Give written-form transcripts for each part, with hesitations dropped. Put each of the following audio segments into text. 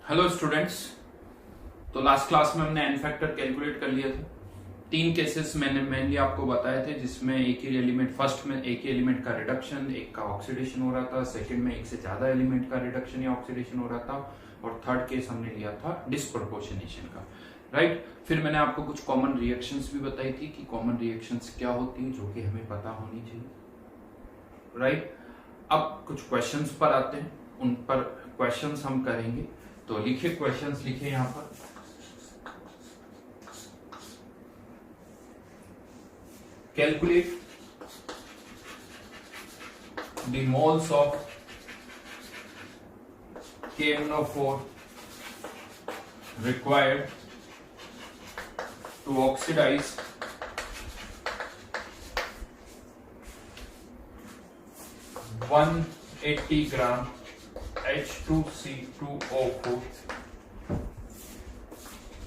Hello students. तो last class में हमने एन फैक्टर कैलकुलेट कर लिया था। 3 केसेस मैंने मेनली आपको बताए थे, जिसमें एक ही एलिमेंट, फर्स्ट में एक ही एलिमेंट का रिडक्शन, एक का ऑक्सीडेशन हो रहा था, सेकंड में एक से ज्यादा एलिमेंट का रिडक्शन या ऑक्सीडेशन हो रहा था, और थर्ड केस हमने लिया था डिस्प्रोपोर्शनेशन का। राइट। फिर मैंने आपको कुछ कॉमन रिएक्शंस भी बताई थी कि कॉमन रिएक्शंस क्या होती है, जो कि हमें पता होनी चाहिए। राइट। अब कुछ क्वेश्चंस पर आते हैं, उन पर क्वेश्चंस हम करेंगे। तो लिखिए, क्वेश्चंस लिखिए यहां पर। Calculate the moles of KMnO4 required to oxidize 180 gram H2C2O4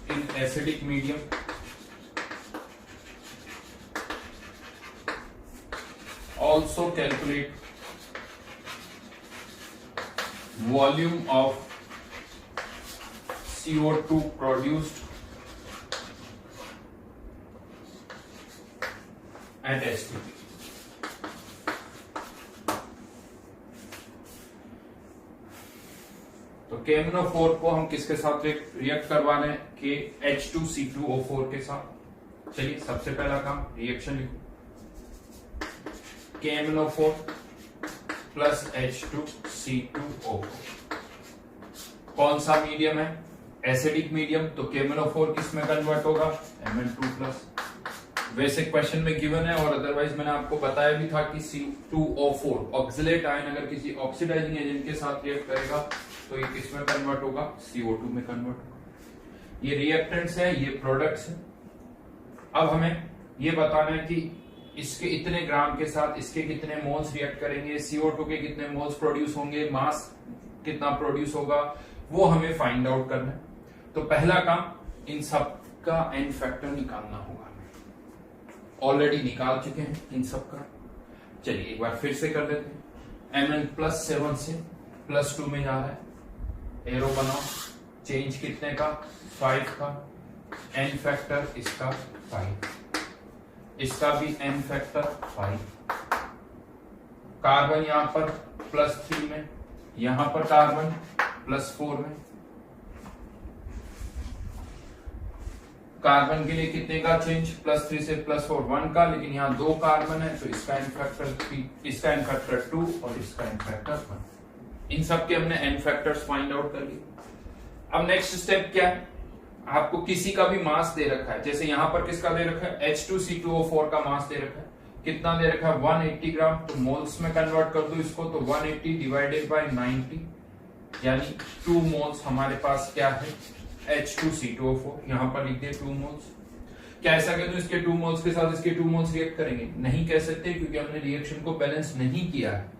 in acidic medium. Also calculate volume of CO2 produced at STP. तो KMnO4 को हम किसके साथ रिएक्ट करवा रहे हैं? कि H2C2O4 के साथ। चलिए, सबसे पहला काम, रिएक्शन लिखो। KMnO4 प्लस H2C2O4 कौन सा मीडियम है? Acidic medium. तो KMnO4 किस में कन्वर्ट होगा? Mn2 plus. वैसे क्वेश्चन में गिवन है, और अदरवाइज मैंने आपको बताया भी था कि C2O4 ऑक्सिलेट आयन अगर किसी ऑक्सीडाइजिंग एजेंट के साथ रिएक्ट करेगा तो ये किस में कन्वर्ट होगा? CO2 में कन्वर्ट होगा। ये रिएक्टेंट्स है, ये प्रोडक्ट्स है। अब हमें ये बताना है कि इसके इतने ग्राम के साथ इसके कितने मोल्स रिएक्ट करेंगे, CO2 के कितने मोल्स प्रोड्यूस होंगे, मास कितना प्रोड्यूस होगा, वो हमें फाइंड आउट करना है। तो पहला काम, इन सब का एन फैक्टर निकालना होगा। ऑलरेडी निकाल चुके हैं इन सब का। चलिए एक बार फिर से कर लेते हैं। Mn+7 से +2 में जा रहा है। एरो बनाओ। चेंज कितने का? 5 का। एन फैक्टर इसका 5, इसका भी एन फैक्टर 5। कार्बन यहां पर +3 में, यहां पर कार्बन +4 में। कार्बन के लिए कितने का चेंज? +3 से +4 1 का, लेकिन यहाँ 2 कार्बन है तो इसका एन फैक्टर 3, इसका एन फैक्टर 2 और इसका एन फैक्टर 1। इन सब के हमने एन फैक्टर्स फाइंड आउट कर लिए। अब नेक्स्ट स्टेप क्या है? आपको किसी का भी मास दे रखा है, जैसे यहां पर किसका दे रखा है? H2C2O4 का मास दे रखा है। कितना दे रखा है? 180 ग्राम। तो मोल्स में कन्वर्ट कर दो इसको, तो 180 डिवाइडेड बाय 90, यानी 2 मोल्स हमारे पास क्या है? H2C2O4। यहां पर लिख दिए 2 मोल्स। क्या ऐसा कह दूं इसके 2 मोल्स के साथ इसके 2 मोल्स रिएक्ट करेंगे? नहीं कह सकते, क्योंकि हमने रिएक्शन को बैलेंस नहीं किया है।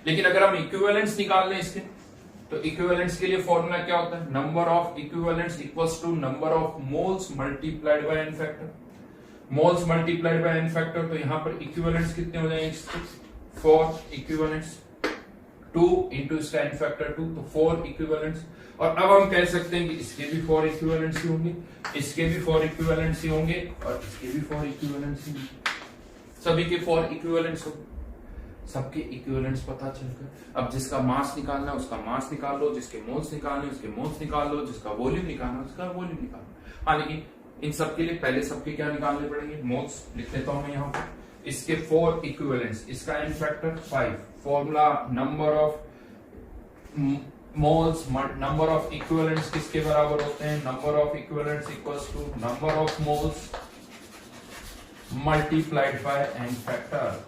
लेकिन अगर हम इक्विवेलेंट्स निकाल लें इसके, तो इक्विवेलेंट्स के लिए फॉर्मूला क्या होता है? Number of equivalents equals to number of moles multiplied by n factor. Moles multiplied by n factor, तो यहां पर इक्विवेलेंट्स कितने हो जाएंगे? 4 इक्विवेलेंट्स, 2 इंटू इसका एन फैक्टर 2, तो 4 इक्विवेलेंट्स। और अब हम कह सकते हैं कि इसके भी 4 इक्विवेलेंट्स ही होंगे, इसके भी 4 इक्विवेलेंट्स ही होंगे, और इसके भी 4 इक्विवेलेंट्स ही होंगे। सभी के 4 इक्विवेलेंट्स होंगे। सबके इक्विवेलेंट्स पता चल गए। अब जिसका मास निकालना है उसका मास निकाल लो, जिसके मोल्स निकालने उसके मोल्स निकाल लो, जिसका वॉल्यूम निकालना उसका वॉल्यूम निकाल लो। हाँ, लेकिन इन सब के लिए पहले सबके क्या निकालने पड़ेंगे? मोल्स। लिख लेता हूं मैं यहाँ पर। इसके 4 इक्विवेलेंट्स, इसका n factor 5। Formula number of moles number of equivalents किसके बराबर होते हैं? Number of equivalents equals to number of moles multiplied by n factor.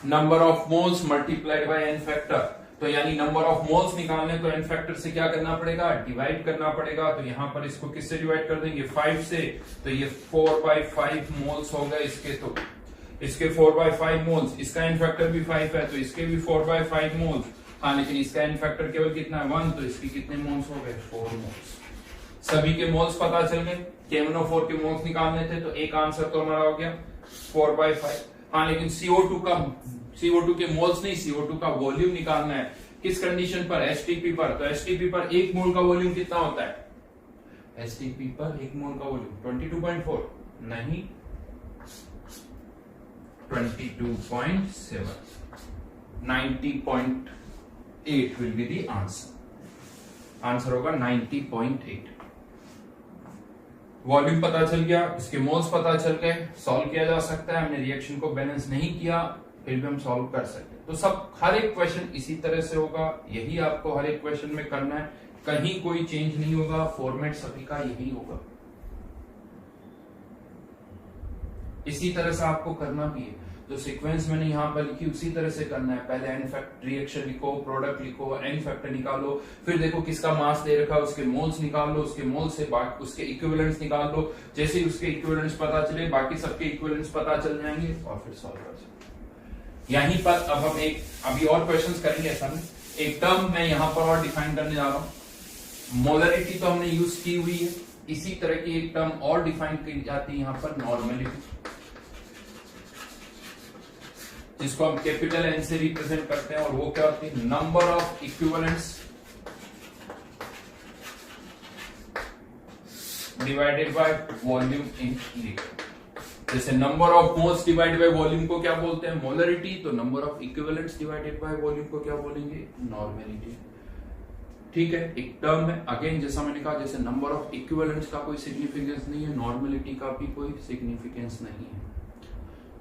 Number of moles multiplied by n factor, तो यानी नंबर ऑफ मोल्स निकालने तो n factor से क्या करना पड़ेगा? डिवाइड करना पड़ेगा। तो यहां पर इसको किससे डिवाइड कर देंगे? 5 से। तो ये 4/5 मोल्स हो गए इसके, तो इसके 4/5 मोल्स, इसका एन फैक्टर भी 5 है तो इसके भी 4/5 मोल्स। हाँ, लेकिन इसका एन फैक्टर केवल कितना है? 1, तो इसकी कितने मोल्स हो गए? 4 मोल्स। सभी के मोल्स पता चल गए। KMnO4 के मोल्स निकालने थे, तो एक आंसर तो हमारा हो गया 4/5। हाँ, लेकिन CO2 के मोल्स नहीं, CO2 का वॉल्यूम निकालना है किस कंडीशन पर? एसटीपी पर। तो एसटीपी पर एक मोल का वॉल्यूम कितना होता है? एसटीपी पर एक मोल का वॉल्यूम 22.4 नहीं 22.7 90.8 will be the answer. Answer होगा 90.8। वॉल्यूम पता चल गया, इसके मोल्स पता चल गए, सॉल्व किया जा सकता है। हमने रिएक्शन को बैलेंस नहीं किया फिर भी हम सॉल्व कर सकते हैं। तो सब हर एक क्वेश्चन इसी तरह से होगा, यही आपको हर एक क्वेश्चन में करना है, कहीं कोई चेंज नहीं होगा, फॉर्मेट सभी का यही होगा। इसी तरह से आपको करना भी है, जो सीक्वेंस मैंने यहां पर लिखी उसी तरह से करना है। पहले एन फैक्टर रिएक्शन लिखो, प्रोडक्ट लिखो, एन फैक्टर निकालो, फिर देखो किसका मास दे रखा है उसके मोल्स निकाल लो, उसके मोल से बाकी उसके इक्विवेलेंट्स निकाल लो। जैसे ही उसके इक्विवेलेंट्स पता चले बाकी सबके इक्विवेलेंट्स पता चल जाएंगे और फिर सॉल्व कर सकते। यहीं पर अब हम एक अभी और क्वेश्चंस करेंगे। ऐसा में एक टर्म मैं यहां पर और डिफाइन करने जा रहा हूं। मोलरिटी तो हमने यूज की हुई है, इसी तरह की एक टर्म और डिफाइन की जाती है यहां पर, नॉर्मेलिटी, जिसको हम कैपिटल एन से रिप्रेजेंट करते हैं। और वो क्या होती है? Number of equivalents divided by volume in litre. जैसे number of moles divided by volume को क्या बोलते हैं? मोलरिटी। तो number of equivalents divided by volume को क्या बोलेंगे? नॉर्मेलिटी। ठीक है, एक टर्म है। अगेन जैसा मैंने कहा, जैसे नंबर ऑफ इक्विवेलेंट्स का कोई सिग्निफिकेंस नहीं है, नॉर्मेलिटी का भी कोई सिग्निफिकेंस नहीं है,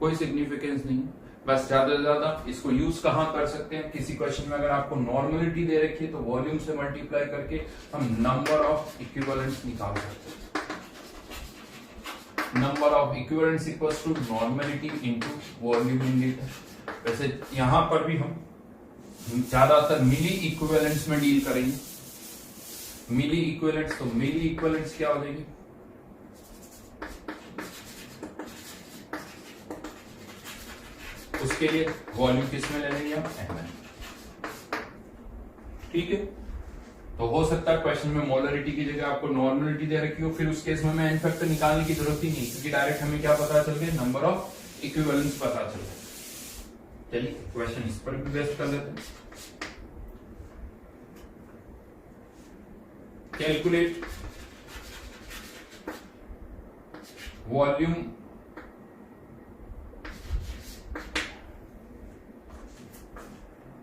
कोई सिग्निफिकेंस नहीं है। बस ज्यादा से ज्यादा इसको यूज कहां कर सकते हैं? किसी क्वेश्चन में अगर आपको नॉर्मेलिटी दे रखी है तो वॉल्यूम से मल्टीप्लाई करके हम नंबर ऑफ इक्विवेलेंट्स निकाल सकते हैं। Number of equivalents equals to normality into volume in litre. वैसे यहां पर भी हम ज्यादातर मिली इक्विवेलेंट्स में डील करेंगे। मिली इक्विवेलेंट्स, तो मिली इक्विवेलेंट्स क्या हो जाएंगे? उसके लिए वॉल्यूम किसमें ले लेंगे? हम एमएल। ठीक है, तो हो सकता है क्वेश्चन में मोलरिटी की जगह आपको नॉर्मेलिटी दे रखी हो, फिर उस केस में हमें एन फैक्टर निकालने की जरूरत ही नहीं, क्योंकि डायरेक्ट हमें क्या पता चल गया? नंबर ऑफ इक्विवेलेंट्स पता चल गया। चलिए क्वेश्चन इस पर भी बेस्ट कर लेते हैं। कैलकुलेट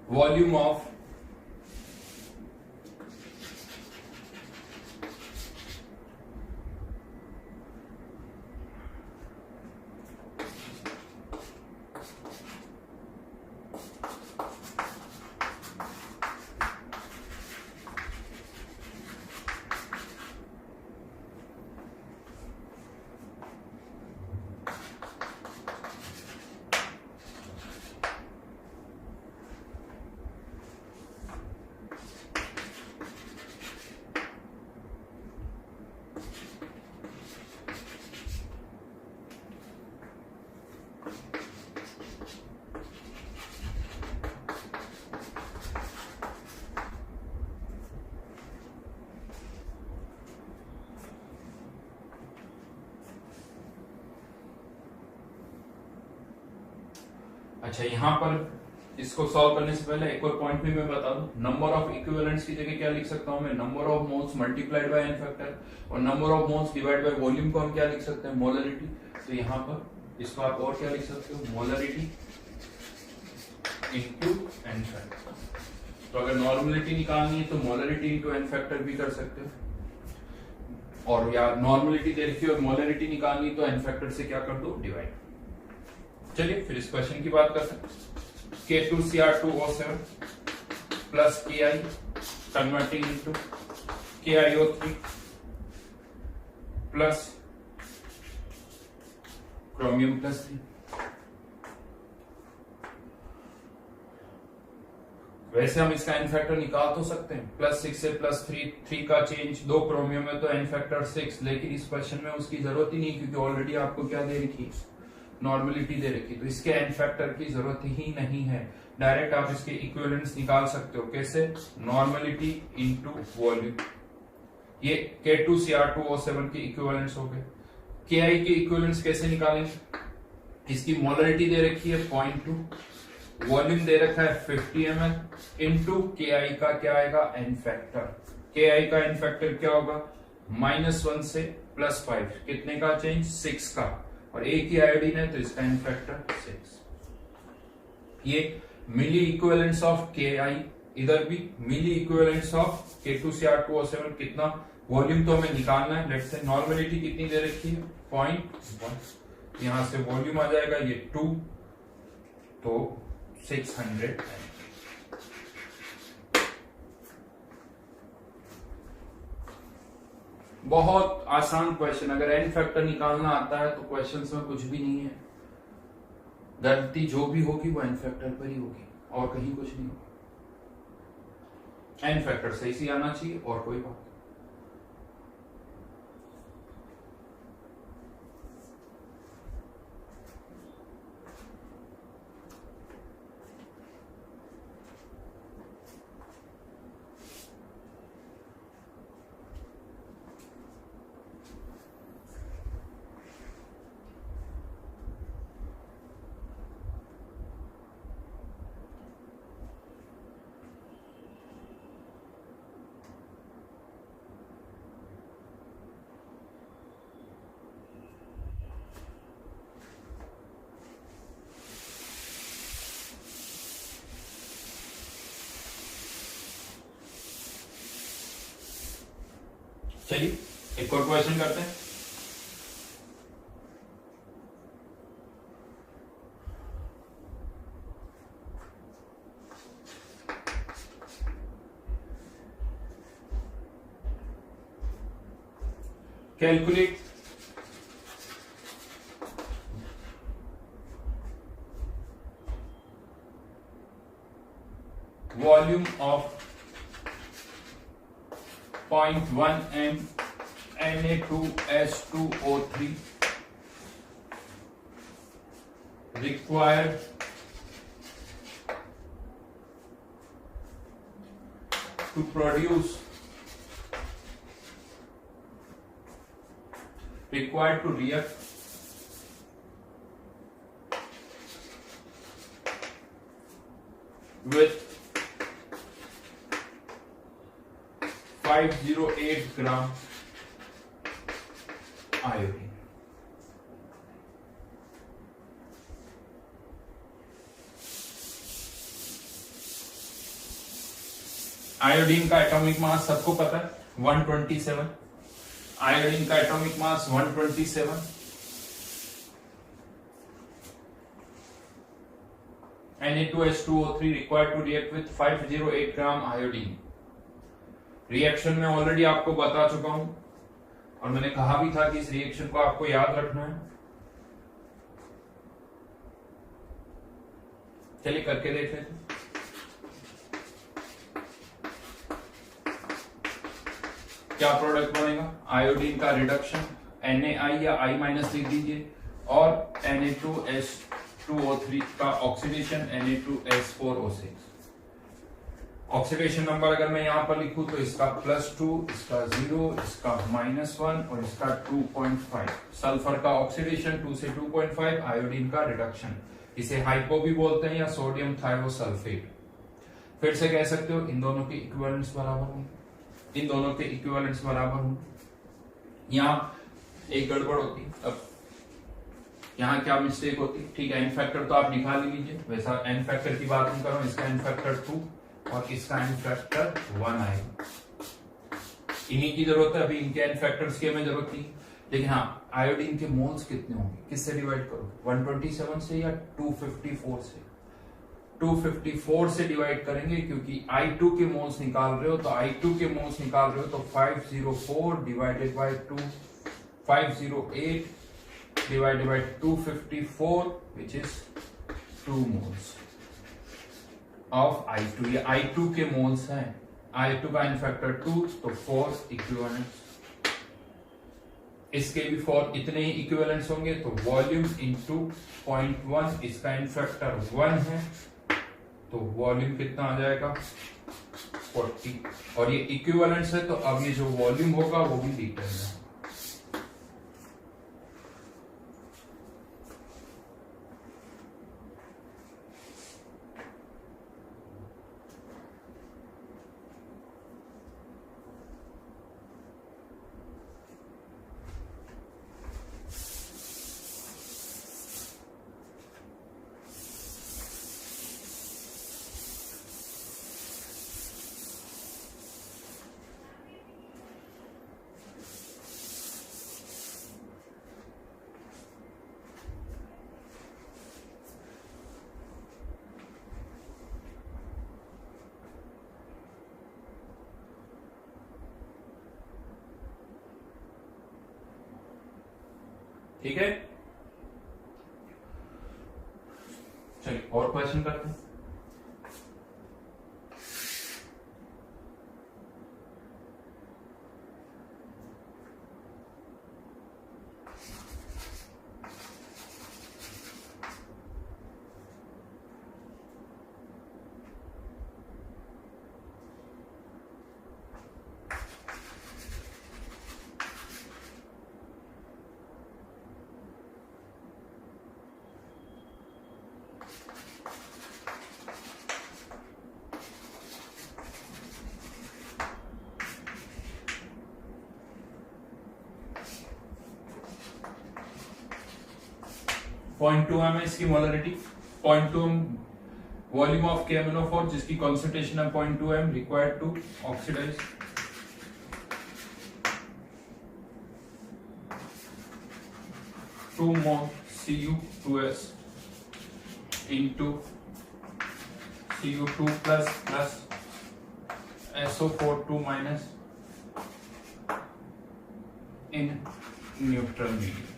वॉल्यूम ऑफ अच्छा, यहां पर इसको सॉल्व करने से पहले एक और पॉइंट भी मैं बता दूं। नंबर ऑफ इक्विवेलेंट्स की जगह क्या लिख सकता हूं मैं? Number of moles multiplied by n factor, और number of moles divide by volume को हम क्या लिख सकते हैं? मोलरिटी। तो यहां पर इसको आप और क्या लिख सकते हो? Molarity into n factor. तो अगर नॉर्मलिटी निकालनी है तो मोलरिटी इनटू एन फैक्टर भी कर सकते हो, और या नॉर्मलिटी दे रखी है और मोलरिटी निकालनी तो एन फैक्टर से क्या कर दो? डिवाइड। चलिए फिर इस क्वेश्चन की बात करते हैं। K2Cr2O7 plus Ki converting into KiO3 plus chromium plus 3। वैसे हम इसका एन फैक्टर निकाल तो सकते हैं, +6 से +3 का चेंज, 2 क्रोमियम है तो एन फैक्टर 6, लेकिन इस क्वेश्चन में उसकी जरूरत ही नहीं, क्योंकि ऑलरेडी आपको क्या दे रखी? नॉर्मेलिटी दे रखी, तो इसके एन फैक्टर की जरूरत ही नहीं है। डायरेक्ट आप इसके इक्विवेलेंट्स निकाल सकते हो। कैसे? Normality into volume. ये K2Cr2O7 के इक्विवेलेंट्स हो गए। Ki के इक्विवेलेंट्स कैसे निकालेंगे? इसकी मोलरिटी दे रखी है 0.2, वॉल्यूम दे रखा है 50 ml इंटू के आई का क्या आएगा n फैक्टर। के आई का n फैक्टर क्या होगा -1 से +5, कितने का चेंज 6 का, और एक ही आयोडीन है तो इसका n फैक्टर 6। ये मिली इक्विवेलेंस ऑफ के आई, इधर भी मिली इक्विवेलेंस ऑफ K2Cr2O7। कितना वॉल्यूम तो हमें निकालना है। लेट्स से नॉर्मलिटी कितनी दे रखी है 0.1, यहां से वॉल्यूम आ जाएगा ये 2, तो 600। बहुत आसान क्वेश्चन, अगर एन फैक्टर निकालना आता है तो क्वेश्चंस में कुछ भी नहीं है, गलती जो भी होगी वो एन फैक्टर पर ही होगी और कहीं कुछ नहीं होगा। एन फैक्टर सही से आना चाहिए और कोई बात। चलिए एक और क्वेश्चन करते हैं। Calculate volume of 0.1 m Na2H2O3 required to produce react with 508 gram iodine. Iodine का एटॉमिक मास सबको पता है 127। आयोडीन का atomic mass 127। Na2H2O3 required to react with 508 gram iodine. Reaction में ऑलरेडी आपको बता चुका हूं और मैंने कहा भी था कि इस रिएक्शन को आपको याद रखना है। चलिए करके देख लेते हैं। क्या प्रोडक्ट बनेगा? आयोडीन का रिडक्शन NaI या I- लिख दीजिए और Na2H2O3 का ऑक्सीडेशन Na2S4O6। ऑक्सीडेशन नंबर अगर मैं यहां पर लिखूं तो इसका +2, इसका 0, इसका -1 और इसका 2.5। सल्फर का ऑक्सीडेशन 2 से 2.5, आयोडीन का रिडक्शन, इसे हाइपो भी बोलते हैं या सोडियम थायोसल्फेट। फिर से कह सकते हो इन दोनों के इक्विवेलेंट्स बराबर होंगे, इन दोनों के इक्विवेलेंट्स बराबर होंगे। यहां एक गड़बड़ होती, अब यहां क्या मिस्टेक होती, ठीक है। एन फैक्टर तो आप निकाल ही लीजिए, वैसा एन फैक्टर की बात नहीं कर रहा हूं, इसका एन फैक्टर 2 और इसका एन फैक्टर 1 आएगा। इन्हीं की जरूरत है, अभी इनके एन फैक्टर्स की हमें जरूरत नहीं। लेकिन हाँ, आयोडीन के मोल्स कितने होंगे, किससे डिवाइड करो, 127 से या 254 से? 254 से डिवाइड करेंगे, क्योंकि I2 के मोल्स निकाल रहे हो तो I2 के मोल्स निकाल रहे हो तो 504 divided by 2, 508 divided by 254 which is 2 moles of I2। ये I2 के मोल्स हैं, I2 का एन फैक्टर 2 तो 4 इक्विवेलेंट्स, इसके भी 4 इतने ही इक्विवेलेंट्स होंगे। तो वॉल्यूम इनटू 0.1, इसका एन फैक्टर 1 है तो वॉल्यूम कितना आ जाएगा 40, और ये इक्विवेलेंट्स है तो अब ये जो वॉल्यूम होगा वो भी लीटर में। ठीक है, चलिए और क्वेश्चन करते हैं। .2 m है इसकी मोलरिटी, 0.2 वॉल्यूम ऑफ KMnO4 जिसकी कॉन्सेंट्रेशन है 0.2 m required to oxidise 2 mole Cu2s into Cu2 plus SO4 2 minus in neutral medium।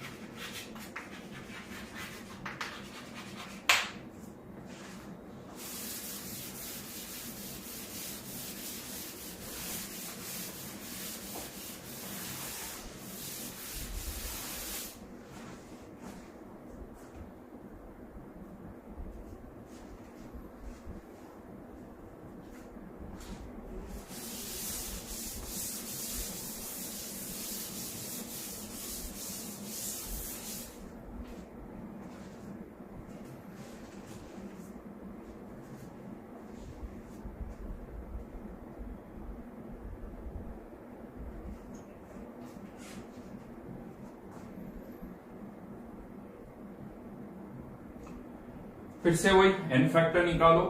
फिर से वही n फैक्टर निकालो,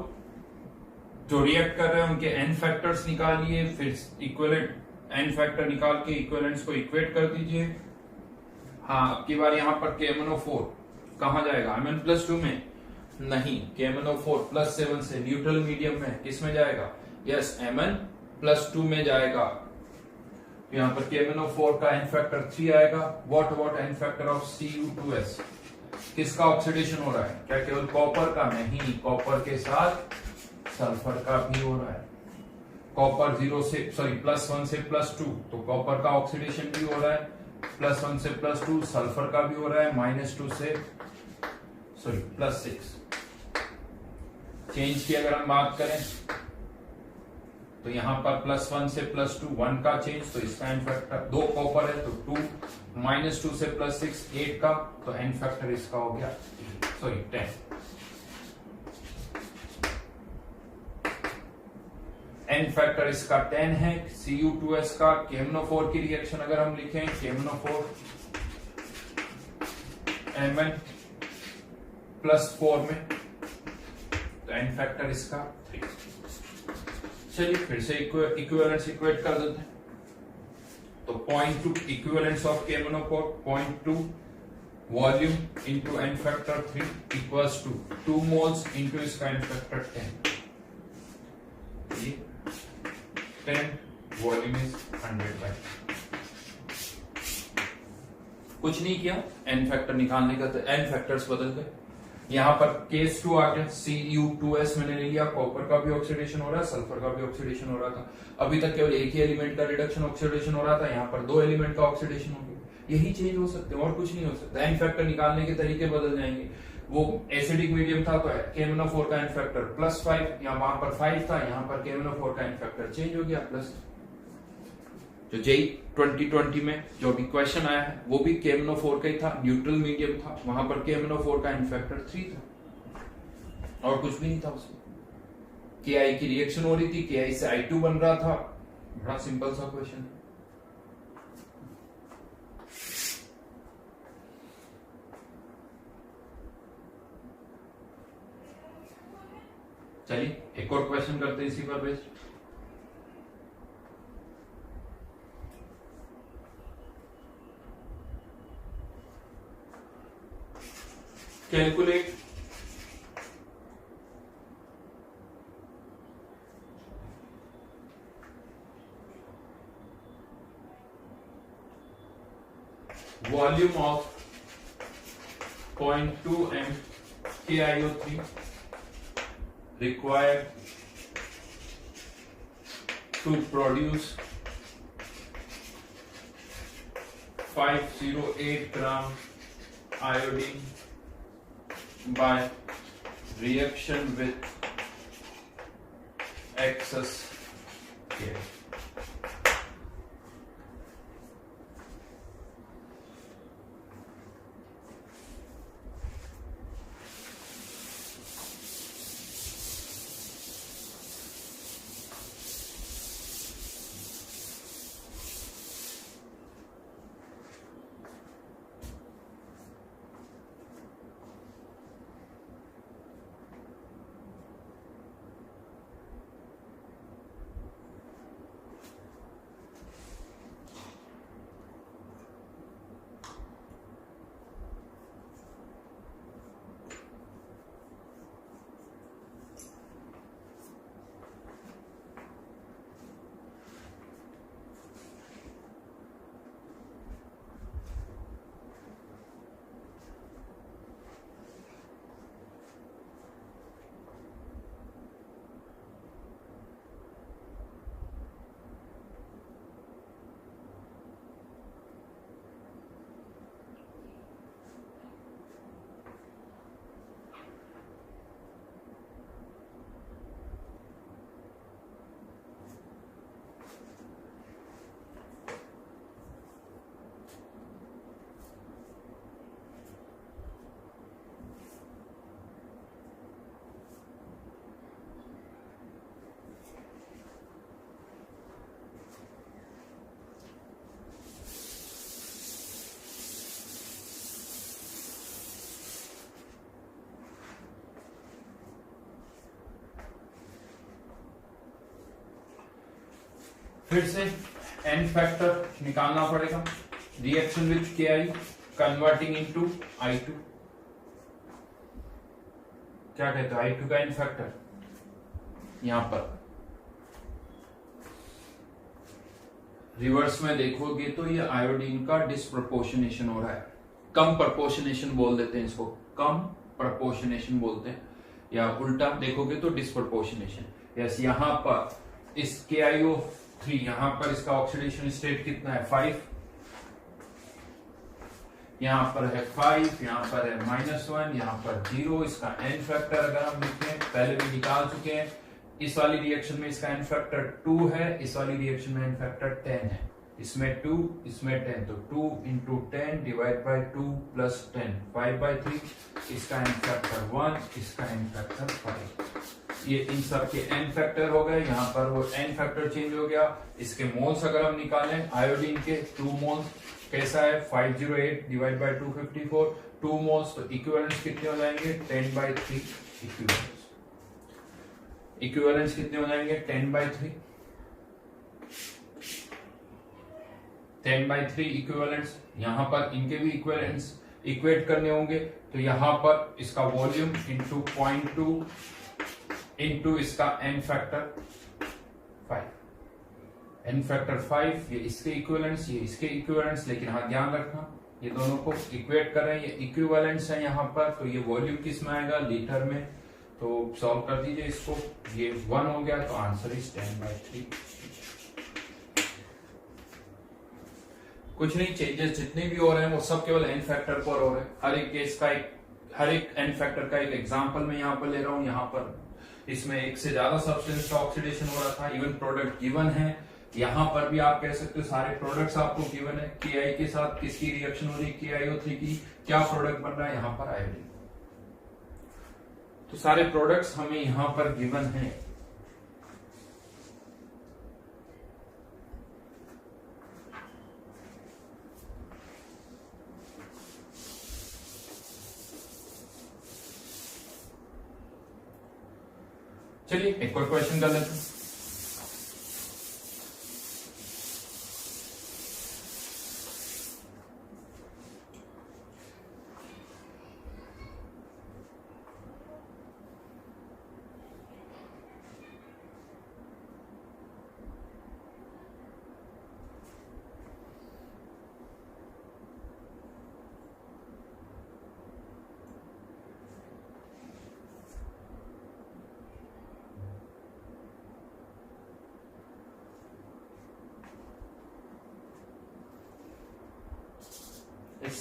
जो रिएक्ट कर रहे हैं उनके n फैक्टर्स निकालिए, फिर इक्विवेलेंट n फैक्टर निकाल के इक्विवेलेंट्स को इक्वेट कर दीजिए। हाँ, अब की बार यहाँ पर KMnO4 कहाँ जाएगा, Mn+2 में नहीं, KMnO4 +7 से न्यूट्रल मीडियम में किस में जाएगा, यस Mn+2 में जाएगा। तो यहाँ पर KMnO4 का n फैक्टर 3 आएगा। What n factor of Cu2s, किसका ऑक्सीडेशन हो रहा है, क्या केवल कॉपर का, नहीं, कॉपर के साथ सल्फर का भी हो रहा है। कॉपर +1 से +2, तो कॉपर का ऑक्सीडेशन भी हो रहा है, +1 से +2 सल्फर का भी हो रहा है, -2 से +6। चेंज की अगर हम बात करें तो यहां पर +1 से +2 1 का चेंज, तो इसका n फैक्टर 2 कॉपर है तो 2, -2 से +6 8 का, तो n फैक्टर इसका हो गया 10। n फैक्टर इसका 10 है। Cu2s का KMnO4 की रिएक्शन अगर हम लिखें, KMnO4 Mn+4 में, तो n फैक्टर इसका 3। चलिए फिर से इक्विवेलेंस इक्वेट कर देते हैं। तो 0.2 equivalence of KMnO4 0.2 volume into n factor 3 equals to 2 moles into इसका n फैक्टर 10 वॉल्यूम इज 100/। कुछ नहीं किया, n फैक्टर निकालने का, तो n फैक्टर्स बदल गए। यहाँ पर केस 2 आ गया, Cu2s मैंने ले लिया, कॉपर का भी ऑक्सीडेशन हो रहा है, सल्फर का भी ऑक्सीडेशन हो रहा था। अभी तक केवल एक ही एलिमेंट का रिडक्शन ऑक्सीडेशन हो रहा था, यहाँ पर 2 एलिमेंट का ऑक्सीडेशन हो गया। यही चेंज हो सकते हैं और कुछ नहीं हो सकता। n फैक्टर निकालने के तरीके बदल जाएंगे। वो एसिडिक मीडियम था तो KMnO4 का n फैक्टर +5, यहाँ वहां पर 5 था, यहाँ पर KMnO4 का n फैक्टर चेंज हो गया प्लस। जो JEE 2020 में जो भी क्वेश्चन आया है वो भी KMnO4 का ही था, न्यूट्रल मीडियम था, वहां पर KMnO4 का n फैक्टर 3 था और कुछ भी नहीं था उसमें। KI की रिएक्शन हो रही थी, KI से I2 बन रहा था, बड़ा सिंपल सा क्वेश्चन। चलिए एक और क्वेश्चन करते हैं इसी पर based. Calculate volume of 0.2 and KiO3 required to produce 508 gram iodine by reaction with excess K. फिर से एन फैक्टर निकालना पड़ेगा, रिएक्शन विथ के आई कन्वर्टिंग इनटू I2। क्या कहते हैं I2 का एन फैक्टर, यहां पर रिवर्स में देखोगे तो ये आयोडीन का डिस्प्रोपोर्शनेशन हो रहा है, कम प्रपोर्शनेशन बोल देते हैं इसको, कम प्रपोर्शनेशन बोलते हैं, या उल्टा देखोगे तो डिस्प्रोपोर्शनेशन। यस, यहां पर इस KiO3 यहां पर इसका ऑक्सीडेशन स्टेट कितना है 5, यहां पर है 5, यहां पर है -1, यहां पर 0। इसका एन फैक्टर अगर हम लिखें, पहले भी निकाल चुके हैं, इस वाली रिएक्शन में इसका एन फैक्टर 2 है, इस वाली रिएक्शन में एन फैक्टर 10 है, इसमें 2 इसमें 10, तो 2 into 10 डिवाइड बाय 2 प्लस 10 5/3। इसका एन फैक्टर 1, इसका एन फैक्टर 5। ये इन सब के एन फैक्टर हो गए, यहाँ पर वो एन फैक्टर चेंज हो गया। इसके मोल्स अगर हम निकालें आयोडीन के 2 मोल्स कैसा है 508 डिवाइड बाय 254, 2 मोल्स, तो इक्विवेलेंस कितने हो जाएंगे 10/3 इक्विवेलेंस। इक्विवेलेंस कितने हो जाएंगे 10/3, 10/3 इक्विवेलेंस। यहां पर इनके भी इक्विवेलेंस इक्वेट करने होंगे, तो यहां पर इसका वॉल्यूम इंटू 0.2 इंटू इसका एन फैक्टर 5, एन फैक्टर 5, ये इसके इक्विवेलेंस, ये इसके इक्विवेलेंस। लेकिन हाँ ध्यान रखना ये दोनों को इक्वेट कर रहे हैं, ये इक्विवेलेंस है यहाँ पर, तो ये वॉल्यूम किस में आएगा लीटर में, तो सॉल्व कर दीजिए इसको, ये 1 हो गया, तो आंसर इज 10/3। कुछ नहीं, चेंजेस जितने भी हो रहे हैं वो सब केवल एन फैक्टर पर हो रहे हैं। हर एक केस का हर एक एन फैक्टर का एक एग्जांपल मैं यहाँ पर ले रहा हूँ। यहाँ पर इसमें एक से ज्यादा सब्सटेंस का ऑक्सीडेशन हो रहा था, इवन प्रोडक्ट गिवन है। यहाँ पर भी आप कह सकते हो सारे प्रोडक्ट्स आपको गिवन है, KI के साथ किसकी रिएक्शन हो रही है KiO3 की, क्या प्रोडक्ट बन रहा है यहाँ पर आयोडीन। तो सारे प्रोडक्ट्स हमें यहाँ पर गिवन है। चलिए एक और क्वेश्चन कर लेते हैं।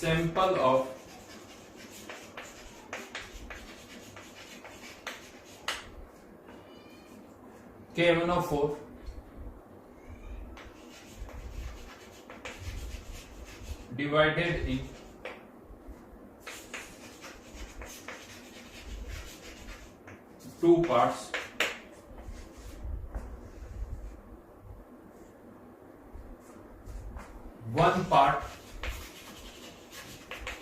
sample of KMnO4 divided in two parts. One part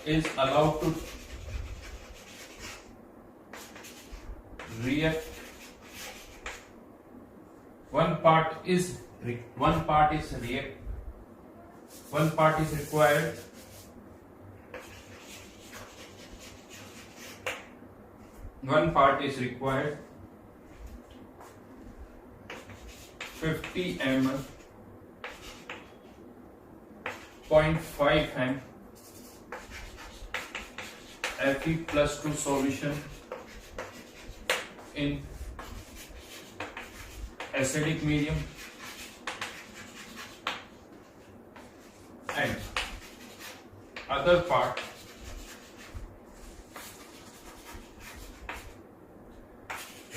is allowed to react. One part is required. One part is required. 50 ml, 0.5 m Fe+2 solution in acidic medium, and other part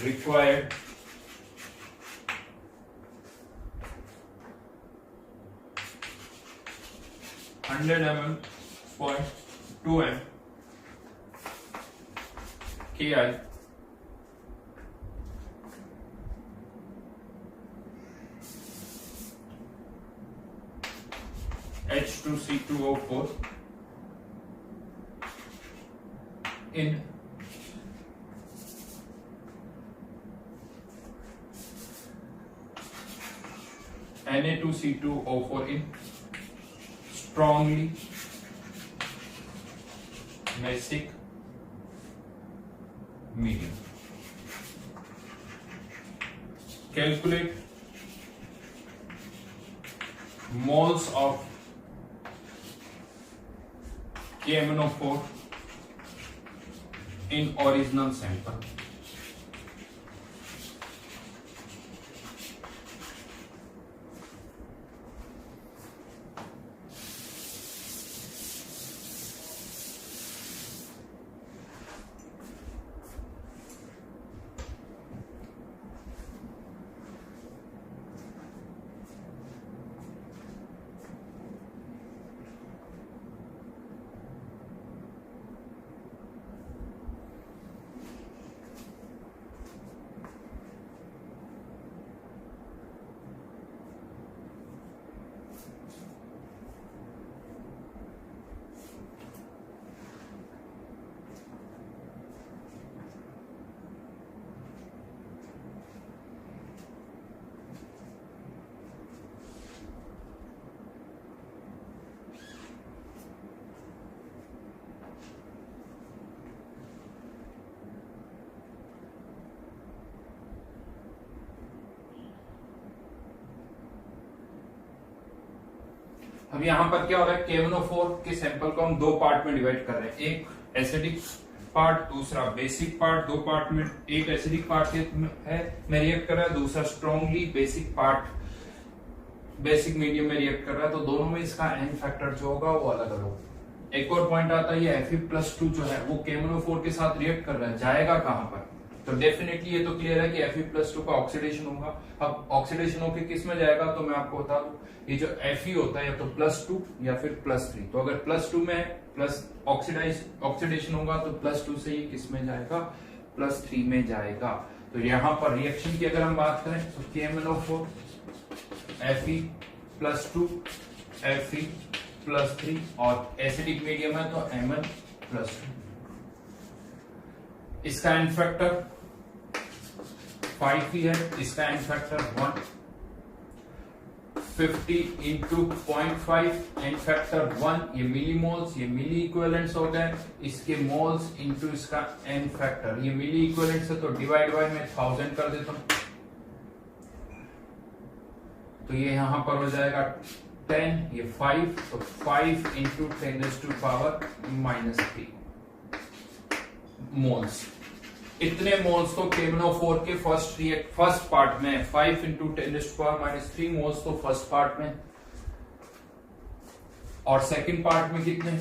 required 100 ml, 0.2 m Ki H2C2O4 in Na2C2O4 in strongly basic medium. Calculate moles of KMnO4 in original sample. अब यहां पर क्या हो रहा है, KMnO4 के sample को हम दो पार्ट में डिवाइड कर रहे हैं, एक एसिडिक पार्ट, दूसरा बेसिक पार्ट। दो पार्ट में, एक एसिडिक पार्ट है में रिएक्ट कर रहा है, दूसरा strongly basic part basic medium में रिएक्ट कर रहा है, तो दोनों में इसका एन फैक्टर जो होगा वो अलग अलग होगा। एक और पॉइंट आता है, ये Fe+2 जो है वो KMnO4 के साथ रिएक्ट कर रहा है, जाएगा कहां पर? तो डेफिनेटली ये तो क्लियर है कि Fe+2 का ऑक्सीडेशन होगा। अब ऑक्सीडेशन होकर किस में जाएगा, तो मैं आपको बता दूं, ये जो Fe होता है या तो +2 या फिर +3। तो अगर +2 में है, प्लस ऑक्सीडेशन होगा, तो +2 से ये किस में जाएगा, +3 में जाएगा। तो यहां पर रिएक्शन की अगर हम बात करें तो KMnO4 Fe+2 Fe+3 और एसिडिक मीडियम है तो Mn+2। इसका एन फैक्टर 5 ही है, इसका n factor 1। 50 into 0.5 n factor 1, ये मिली मोल्स, ये मिली इक्विवेलेंट्स हो गए। इसके मोल्स इंटू इसका एन फैक्टर, ये मिली इक्विवेलेंट्स है तो डिवाइड बाय में 1000 कर देता हूं, तो ये यहां पर हो जाएगा 10, ये 5, तो 5 इंटू 10⁻³ मोल्स। इतने मोल्स तो KMnO4 के फर्स्ट पार्ट में, 5 इंटू 10⁻³ मोल्स तो फर्स्ट पार्ट में, और सेकंड पार्ट में कितने,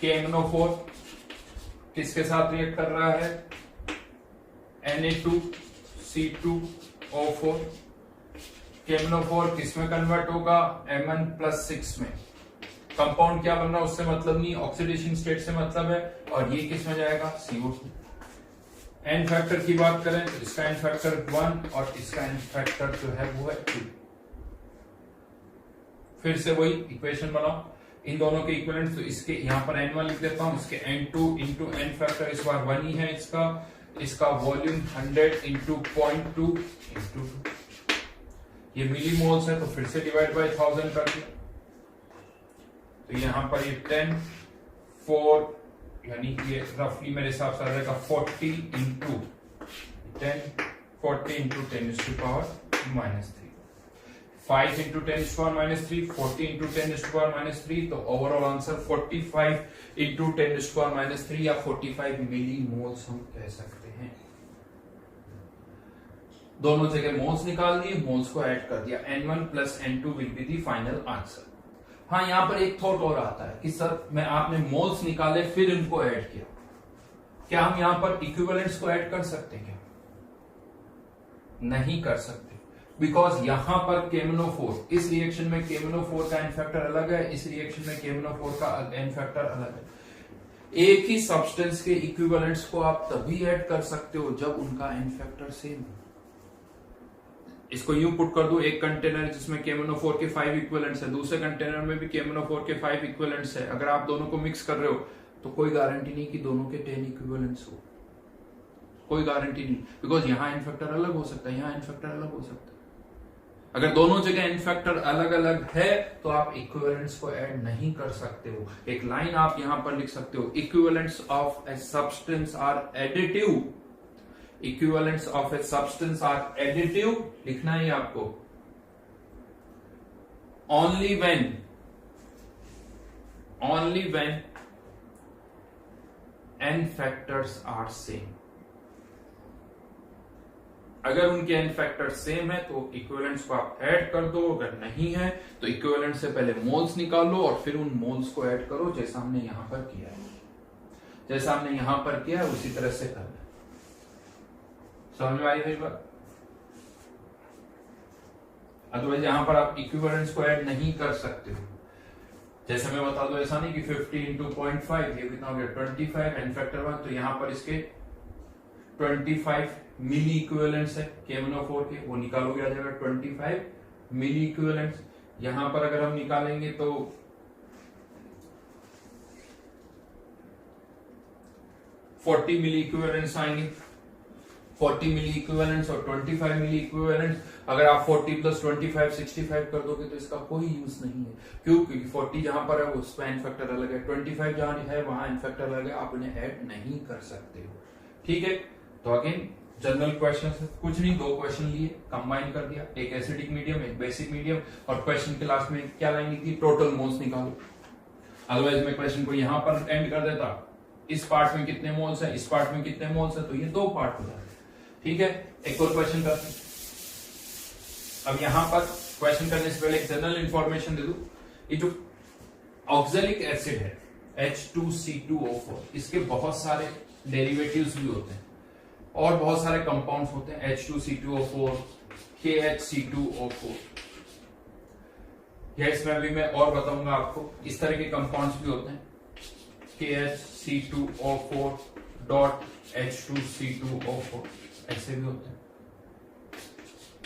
KMnO4 किसके साथ रिएक्ट कर रहा है? Na2C2O4। KMnO4 किस में कन्वर्ट होगा? Mn+6 में। कंपाउंड क्या बन रहा है उससे मतलब नहीं, ऑक्सीडेशन स्टेट से मतलब है, और ये किस में जाएगा? CO2। एन फैक्टर की बात करें तो इसका एन फैक्टर 1 और इसका एन फैक्टर जो है वो है 2। फिर से वही इक्वेशन बनाओ, इन दोनों के इक्विवेलेंट, तो इसके यहां पर n1 लिख देता हूं, इसके n2 इंटू एन फैक्टर इस बार 1 ही है इसका वॉल्यूम 100 इंटू 0.2 इंटू 2, ये मिली मोल्स है तो फिर से डिवाइड बाय 1000 कर दिया, तो यहां पर ये 10 4 यानी ये रफली मेरे हिसाब से आ जाएगा 40 into 10 40 into 10 to power -3, 5 into 10 to power -3, 40 into 10 to power -3, तो overall answer 45 into 10 to power -3 या 45 मिली मोल्स हम कह सकते हैं। दोनों जगह मोल्स निकाल दिए, मोल्स को ऐड कर दिया, N1 plus N2 will be the final answer. हाँ, यहां पर एक थॉट और आता है कि सर मैं आपने मोल्स निकाले फिर इनको ऐड किया, क्या हम यहां पर इक्विवेलेंट्स को ऐड कर सकते हैं? क्या नहीं कर सकते, बिकॉज यहां पर KMnO4, इस रिएक्शन में KMnO4 का एन फैक्टर अलग है, इस रिएक्शन में KMnO4 का एन फैक्टर अलग है। एक ही सब्सटेंस के इक्विवेलेंट्स को आप तभी ऐड कर सकते हो जब उनका एन फैक्टर सेम हो। इसको यूं पुट कर दो, एक कंटेनर जिसमें KMnO4 के 5 इक्विवेलेंट्स है, दूसरे कंटेनर में भी KMnO4 के 5 इक्विवेलेंट्स है, अगर आप दोनों को मिक्स कर रहे हो तो कोई गारंटी नहीं कि दोनों के 10 इक्विवेलेंट्स हो, कोई गारंटी नहीं, बिकॉज यहां एन फैक्टर अलग हो सकता है, यहां एन फैक्टर अलग हो सकता है। अगर दोनों जगह एन फैक्टर अलग अलग है तो आप इक्विवेलेंट्स को ऐड नहीं कर सकते हो। एक लाइन आप यहां पर लिख सकते हो, equivalents of a substance are additive, equivalents of a substance are additive, लिखना है आपको, only when n factors are same. अगर उनके एन फैक्टर सेम है तो इक्विवेलेंट्स को आप ऐड कर दो, अगर नहीं है तो इक्विवेलेंट से पहले मोल्स निकालो और फिर उन मोल्स को ऐड करो, जैसा हमने यहां पर किया है, जैसा हमने यहां पर किया है उसी तरह से करना। समझ में आई मेरी बात? अदरवाइज यहां पर आप इक्विवेलेंट्स को ऐड नहीं कर सकते हो। जैसे मैं बता दो, ऐसा नहीं कि 50 इंटू 0.5 ये कितना हो गया 25 एन फैक्टर 1, तो यहां पर इसके 25 मिली इक्विवेलेंट्स है KMnO4 के, वो निकालोगे आ जाएगा 25 मिली इक्विवेलेंट्स। यहां पर अगर हम निकालेंगे तो 40 मिली इक्विवेलेंट्स आएंगे, 40 मिली इक्विवेलेंट्स और 25 मिली इक्विवेलेंट्स। अगर आप 40 प्लस 25 65 कर दोगे तो इसका कोई यूज नहीं है। क्यों? क्योंकि 40 जहां पर है उसका एन फैक्टर अलग है, 25 जहां है वहां एन फैक्टर अलग है, आप उन्हें ऐड नहीं कर सकते हो। ठीक है, तो अगेन जनरल क्वेश्चन है, कुछ नहीं, 2 क्वेश्चन लिए, कंबाइन कर दिया, एक एसिडिक मीडियम एक बेसिक मीडियम, और क्वेश्चन के लास्ट में क्या लाइन लिखी? टोटल मोल्स निकालो। अदरवाइज मैं क्वेश्चन को यहां पर एंड कर देता, इस पार्ट में कितने मोल्स है, इस पार्ट में कितने मोल्स है, तो ये 2 पार्ट हो जाते। ठीक है, एक और क्वेश्चन करते हैं। अब यहां पर क्वेश्चन करने से पहले एक जनरल इंफॉर्मेशन दे दूं, ये जो ऑक्सैलिक एसिड है H2C2O4, इसके बहुत सारे डेरिवेटिव्स भी होते हैं और बहुत सारे कंपाउंड्स होते हैं, H2C2O4, KHC2O4, या इसमें भी मैं और बताऊंगा आपको, इस तरह के कंपाउंड्स भी होते हैं, KHC2O4.H2C2O4 ऐसे भी होते हैं,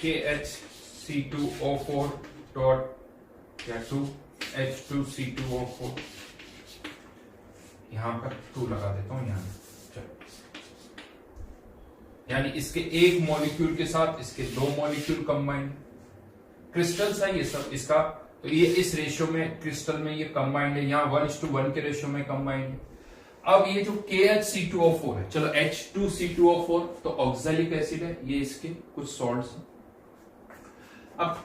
KHC2O4.H2C2O4, यहां पर 2 लगा देता हूं यहां, यानी इसके एक मॉलिक्यूल के साथ इसके 2 मॉलिक्यूल कंबाइंड। क्रिस्टल्स है ये सब इसका, तो ये इस रेशियो में क्रिस्टल में ये कंबाइंड है, यहाँ 1:1 के रेशियो में कंबाइंड है। अब ये जो KHC2O4 है, चलो H2C2O4 तो ऑक्सैलिक एसिड है, ये इसके कुछ सॉल्ट्स हैं। अब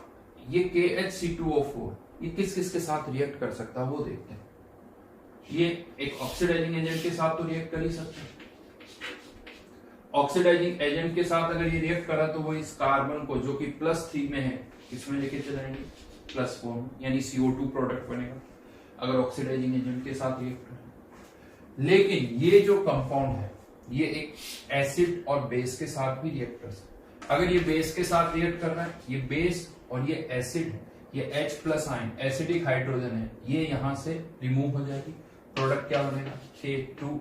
ये KHC2O4 ये किस किस के साथ रिएक्ट कर सकता है वो देखते हैं। ये एक ऑक्सीडाइजिंग एजेंट के साथ तो रिएक्ट कर ही सकते हैं, ऑक्सीडाइजिंग एजेंट के साथ अगर ये रिएक्ट करा तो वो इस कार्बन को जो कि +3 में है इसमें लेके चलाएंगे +4 में, यानी CO2 प्रोडक्ट बनेगा अगर ऑक्सीडाइजिंग एजेंट के साथ रिएक्ट करें। लेकिन ये जो कंपाउंड है ये एक एसिड और बेस के साथ भी रिएक्ट कर सकता है। अगर ये बेस के साथ रिएक्ट कर रहा है, ये बेस और ये एसिड है, ये H plus ion acidic hydrogen है, ये यहां से रिमूव हो जाएगी। प्रोडक्ट क्या बनेगा? K2C2O4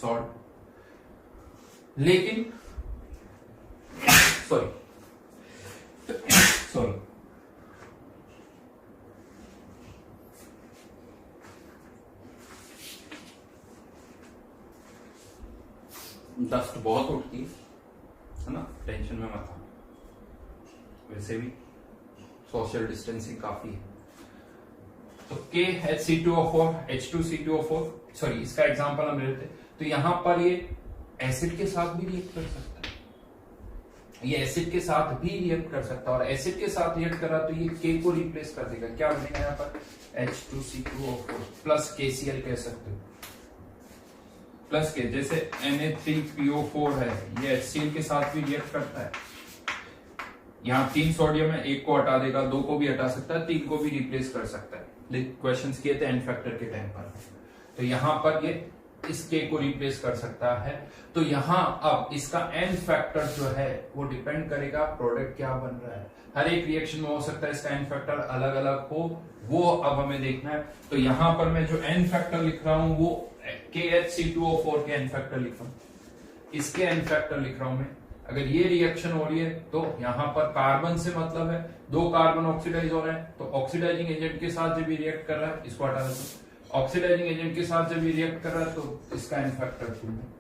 salt. लेकिन सॉरी 10 तो बहुत उठती है ना, टेंशन में मत आना, वैसे भी सोशल डिस्टेंसिंग काफी है। तो KHC2O4 H2C2O4, सॉरी इसका एग्जांपल हम लेते, तो यहां पर ये एसिड के साथ भी रिएक्ट कर सकता है, ये एसिड के साथ भी रिएक्ट कर सकता है, और एसिड के साथ रिएक्ट करा तो ये K को रिप्लेस कर देगा। क्या बनेगा यहाँ पर? H2C2O4 प्लस KCl कह सकते हो, प्लस के, जैसे Na3PO4 है, ये HCl के साथ भी रिएक्ट करता है। यहाँ 3 सोडियम है, 1 को हटा देगा, 2 को भी हटा सकता है, 3 को भी रिप्लेस कर सकता है। क्वेश्चंस किए थे एन फैक्टर के टाइम पर, तो यहाँ पर ये इस K को रिप्लेस कर सकता है। तो यहाँ अब इसका एन फैक्टर जो है वो डिपेंड करेगा प्रोडक्ट क्या बन रहा है। हर एक रिएक्शन में हो सकता है इसका एन फैक्टर अलग अलग हो, वो अब हमें देखना है। तो यहाँ पर मैं जो एन फैक्टर लिख रहा हूं वो KHC2O4 के एन फैक्टर लिख रहा हूं, इसके एन फैक्टर लिख रहा हूं मैं। अगर ये रिएक्शन हो रही है तो यहाँ पर कार्बन से मतलब है, 2 कार्बन ऑक्सीडाइज हो रहे हैं, तो ऑक्सीडाइजिंग एजेंट के साथ जब ये रिएक्ट कर रहा है, इसको हटा देता हूं, ऑक्सीडाइजिंग एजेंट के साथ जब ये रिएक्ट कर रहा है तो इसका एन फैक्टर 2 है।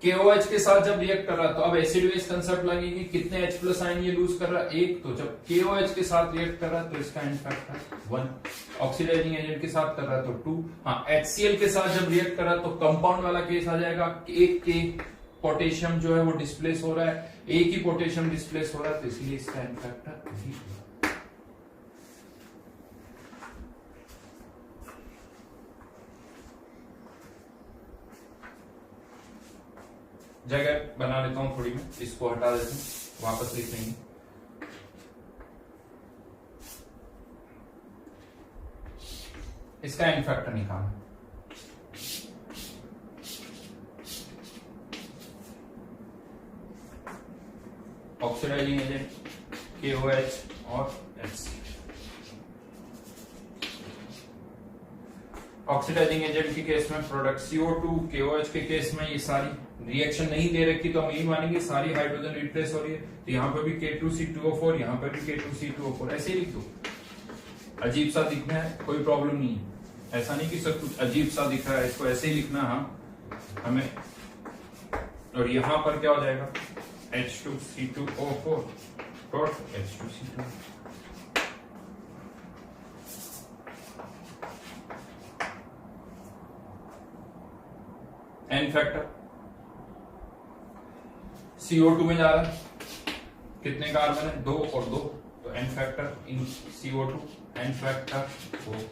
KOH के साथ जब रिएक्ट कर रहा है तो अब एसिड बेस कंसेप्ट लगेगी, कितने H प्लस आयन ये लूज कर रहा है? 1। तो जब KOH के साथ रिएक्ट कर रहा है तो इसका एन फैक्टर 1। ऑक्सीडाइजिंग एजेंट के साथ कर रहा है तो 2। हाँ, HCl के साथ जब रिएक्ट कर रहा है तो कंपाउंड वाला केस आ जाएगा, एक के पोटेशियम जो है वो डिस्प्लेस हो रहा है, एक ही पोटेशियम डिस्प्लेस हो रहा है, तो इसलिए इसका एन फैक्टर 0। जगह बना लेता हूं थोड़ी, मैं इसको हटा देता हूं, वापस लिख लेंगे। इसका एन फैक्टर निकालना, ऑक्सीडाइजिंग एजेंट KOH और HCl। ऑक्सीडाइजिंग एजेंट के केस में प्रोडक्ट CO2, KOH के केस में ये सारी रिएक्शन नहीं दे रखी तो हम यही मानेंगे सारी हाइड्रोजन रिप्लेस हो रही है। तो यहाँ पे भी K2C2O4, यहाँ पे भी K2C2O4, ऐसे ही लिख दो। अजीब सा दिखना है, कोई प्रॉब्लम नहीं है, ऐसा नहीं कि सब कुछ अजीब सा दिख रहा है, इसको ऐसे ही लिखना हमें। और यहाँ पर क्या हो जाएगा? H2C2O4 dot H2C2। N factor CO2 में जा रहा है, कितने कार्बन है? 2 और 2, तो n factor in CO2 n factor 4।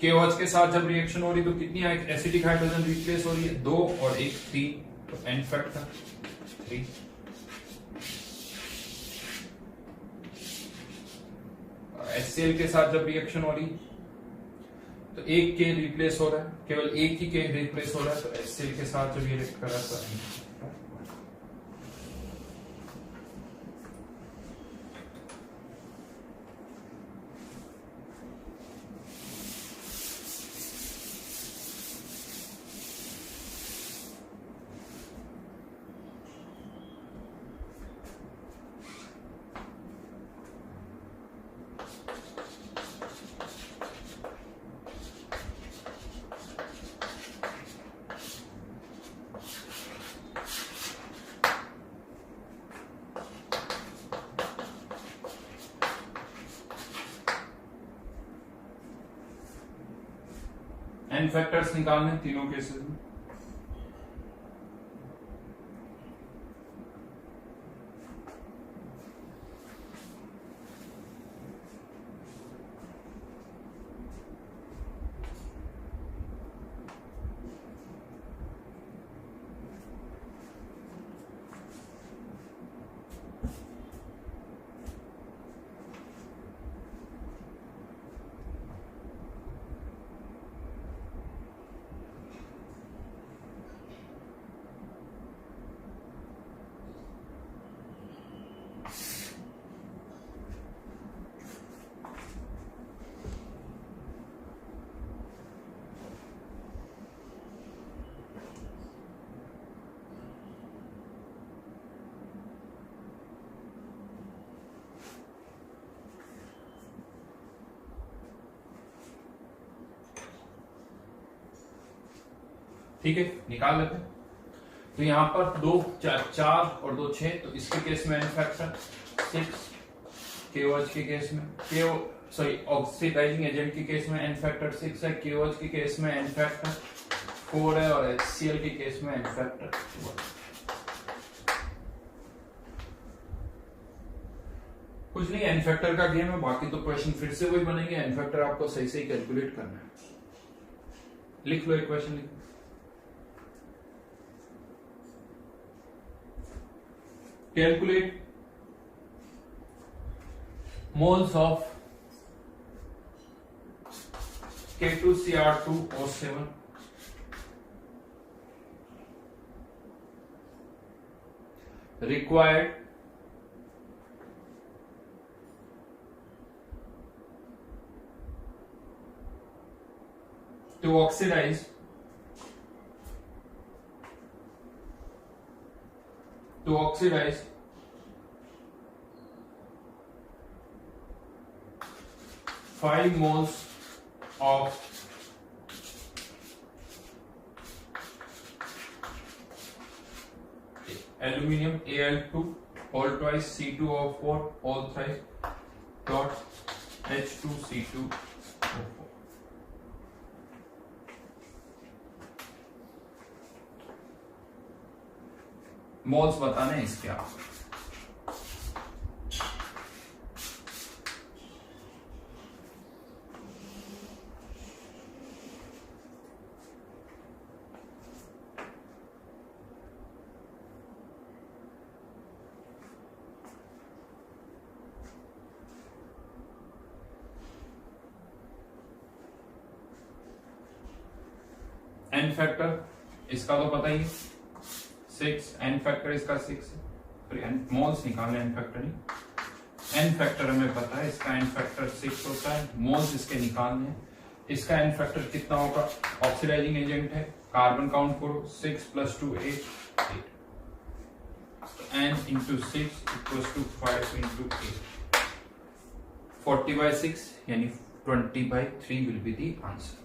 KOH के साथ जब रिएक्शन हो रही तो कितनी एसिडिक हाइड्रोजन रिप्लेस हो रही है? 2 और 1 3, तो एन फैक्टर 3। HCl के साथ जब रिएक्शन हो रही तो 1 K रिप्लेस हो रहा है, केवल 1 ही K रिप्लेस हो रहा है, तो HCl के साथ जब ये रिएक्ट कर रहा है तो एन फैक्टर्स निकालने तीनों केसेस में। ठीक है, निकाल लेते हैं। तो यहाँ पर 2 4 और 2 6, तो इसके केस में एन फैक्टर 6, KOH के केस में ऑक्सीडाइजिंग एजेंट के केस में एन फैक्टर 6 है, KOH के केस में एन फैक्टर 4 है और HCl के केस में एन फैक्टर 1। कुछ नहीं, एन फैक्टर का गेम है, बाकी तो क्वेश्चन फिर से वही बनेंगे। एन फैक्टर आपको सही सही कैलकुलेट करना है। लिख लो इक्वेशन, लिख calculate moles of K2Cr2O7 required to oxidize 5 moles of aluminium Al2 whole twice C2O4 whole thrice dot H2C2O4। Moles बताने हैं इसके आप। एन फैक्टर इसका तो पता ही 6, एन फैक्टर इसका 6 है, फिर मोल्स निकालने एन फैक्टर नहीं। एन फैक्टर हमें पता है, इसका एन फैक्टर 6 होता है, मोल्स इसके निकालने हैं। इसका एन फैक्टर कितना होगा? ऑक्सीडाइजिंग एजेंट है, कार्बन काउंट करो 6 + 2 8, n × 6 = 5 × 8, 40/6 यानी 20/3 will be the answer।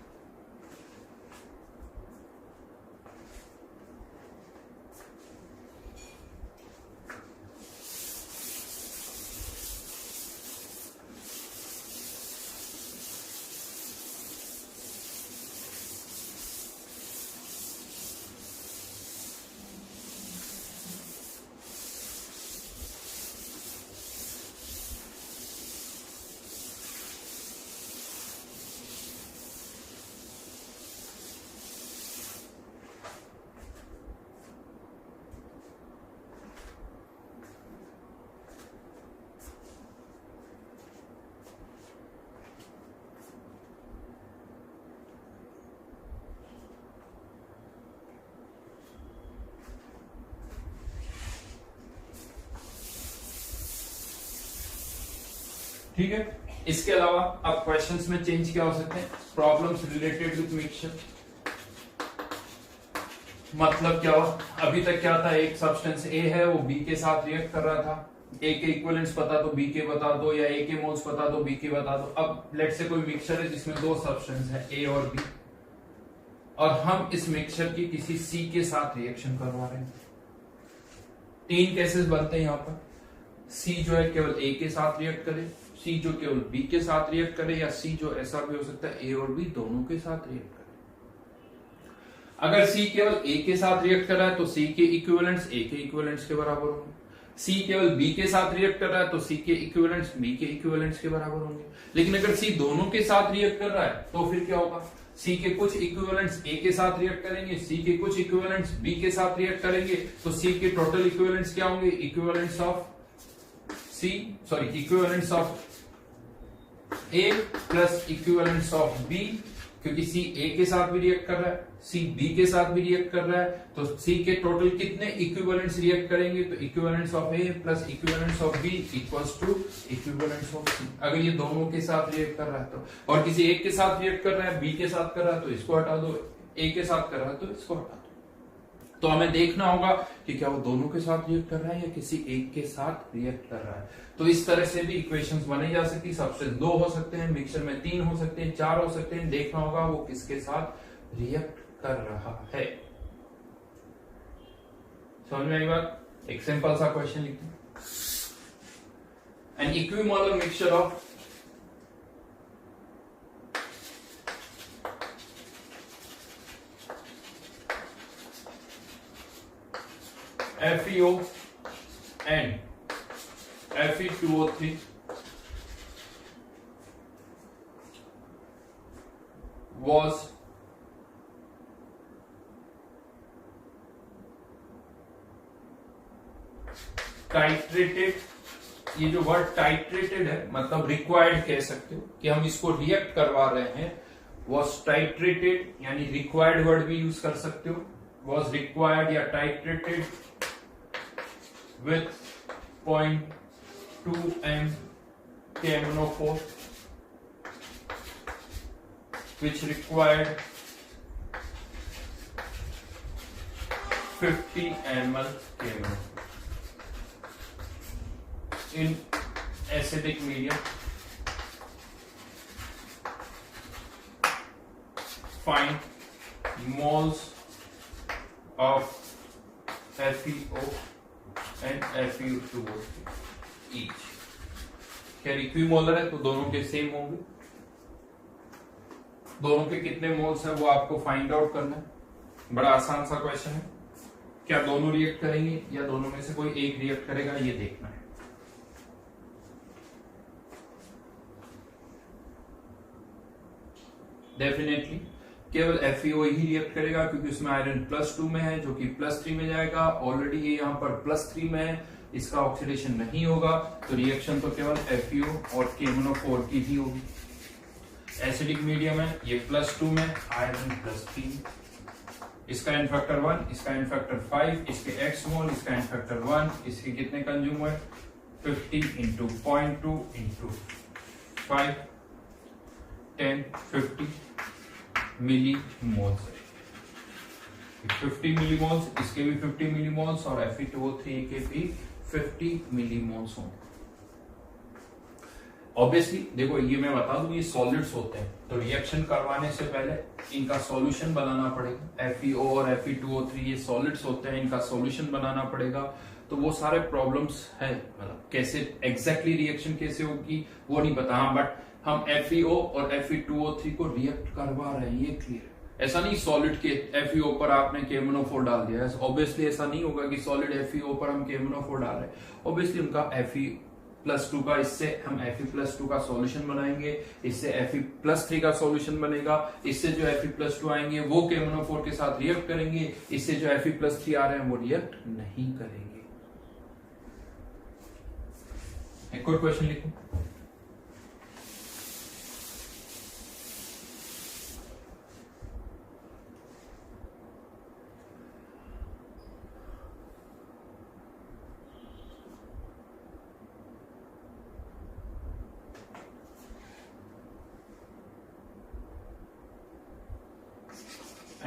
ठीक है, इसके अलावा अब क्वेश्चंस में चेंज क्या हो सकते हैं? Problems related with mixture. मतलब क्या हो, अभी तक क्या था, एक सब्सटेंस ए है वो बी के साथ रिएक्ट कर रहा था, ए के इक्विवेलेंट्स पता तो बी के बता दो, या ए के मोल्स पता तो बी के बता दो। अब लेट से कोई मिक्सचर है जिसमें 2 सब्सटेंस है ए और बी, और हम इस मिक्सचर की किसी सी के साथ रिएक्शन करवा रहे हैं। 3 केसेस बनते हैं यहाँ पर। सी जो है केवल ए के साथ रिएक्ट करे, सी जो केवल बी के साथ रिएक्ट करे, या सी जो ऐसा भी हो सकता है ए और बी दोनों के साथ रिएक्ट करे। अगर सी केवल ए के साथ रिएक्ट कर रहा है तो सी के इक्विवेलेंट्स ए के इक्विवेलेंट्स के बराबर होंगे। सी केवल बी के साथ रिएक्ट कर रहा है तो सी के इक्विवेलेंट्स बी के इक्विवेलेंट्स के बराबर होंगे। लेकिन अगर सी दोनों के साथ रिएक्ट कर रहा है तो फिर क्या होगा? सी के कुछ इक्विवेलेंट्स ए के साथ रिएक्ट करेंगे, सी के कुछ इक्विवेलेंट्स बी के साथ रिएक्ट करेंगे, तो सी के टोटल इक्विवेलेंट्स क्या होंगे? Equivalents of A plus equivalents of B, क्योंकि सी ए के साथ भी रिएक्ट कर रहा है, सी बी के साथ भी रिएक्ट कर रहा है, तो सी के टोटल कितने इक्विवेलेंट्स रिएक्ट करेंगे? तो equivalents of A plus equivalents of B equals to equivalents of C. अगर ये दोनों के साथ रिएक्ट कर रहा है तो, और किसी एक के साथ रिएक्ट कर रहा है, बी के साथ कर रहा है तो इसको हटा दो, ए के साथ कर रहा है तो इसको हटा दो। तो हमें देखना होगा कि क्या वो दोनों के साथ रिएक्ट कर रहा है या किसी एक के साथ रिएक्ट कर रहा है। तो इस तरह से भी इक्वेशंस बनी जा सकती है। सब्सटेंस 2 हो सकते हैं, मिक्सचर में 3 हो सकते हैं, 4 हो सकते हैं। देखना होगा वो किसके साथ रिएक्ट कर रहा है। समझ में आई बात? एक सिंपल सा क्वेश्चन लिखते हैं। An equimolar mixture of FeO and Fe2O3 was titrated. ये जो वर्ड टाइट्रेटेड है मतलब रिक्वायर्ड कह सकते हो कि हम इसको रिएक्ट करवा रहे हैं। वॉज टाइट्रेटेड यानी रिक्वायर्ड वर्ड भी यूज कर सकते हो। वॉज रिक्वायर्ड या titrated with 0.2 m KMnO4 which required 50 ml KMnO4 in acidic medium. Find moles of FeO and Fe2O3 each. खैर इक्विमोलर है तो दोनों के सेम होंगे। दोनों के कितने मोल्स है वो आपको फाइंड आउट करना है। बड़ा आसान सा क्वेश्चन है। क्या दोनों रिएक्ट करेंगे या दोनों में से कोई एक रिएक्ट करेगा ये देखना है। डेफिनेटली केवल FeO ही रिएक्ट करेगा क्योंकि उसमें आयरन +2 में है जो कि +3 में जाएगा। ऑलरेडी ये यहाँ पर +3 में है, इसका ऑक्सीडेशन नहीं होगा तो रिएक्शन तो केवल FeO और KMnO4 की ही होगी। एसिडिक मीडियम है, ये +2 में, आयरन +3, इसका एन फैक्टर 1, इसका एन फैक्टर 5, इसके x मोल, इसका एन फैक्टर 1, इसके कितने कंज्यूम हुए 50 × 0.2 × 5 10 50 मिली मोल्स। 50 मिली मोल्स, इसके भी 50 मिली मोल्स और Fe2O3 के भी 50 मिली मोल्स होंगे। ऑब्वियसली देखो ये मैं बता दूं ये सॉलिड्स होते हैं तो रिएक्शन करवाने से पहले इनका सॉल्यूशन बनाना पड़ेगा। FeO और Fe2O3 ये सॉलिड्स होते हैं, इनका सॉल्यूशन बनाना पड़ेगा। तो वो सारे प्रॉब्लम्स है, मतलब कैसे एग्जैक्टली रिएक्शन कैसे होगी वो नहीं पता। हाँ बट हम FeO और Fe2O3 को रिएक्ट करवा रहे हैं, ये क्लियर है। ऐसा नहीं सॉलिड के FeO पर आपने KMnO4 डाल दिया, ऑब्वियसली ऐसा नहीं होगा कि सॉलिड FeO पर हम KMnO4 डाल रहे हैं। ऑब्वियसली उनका Fe+2 का, इससे हम Fe+2 का सॉल्यूशन बनाएंगे, इससे Fe+3 का सॉल्यूशन बनेगा, इससे जो Fe+2 आएंगे वो KMnO4 के साथ रिएक्ट करेंगे, इससे जो Fe+3 आ रहे हैं वो रिएक्ट नहीं करेंगे। एक और क्वेश्चन लिखो।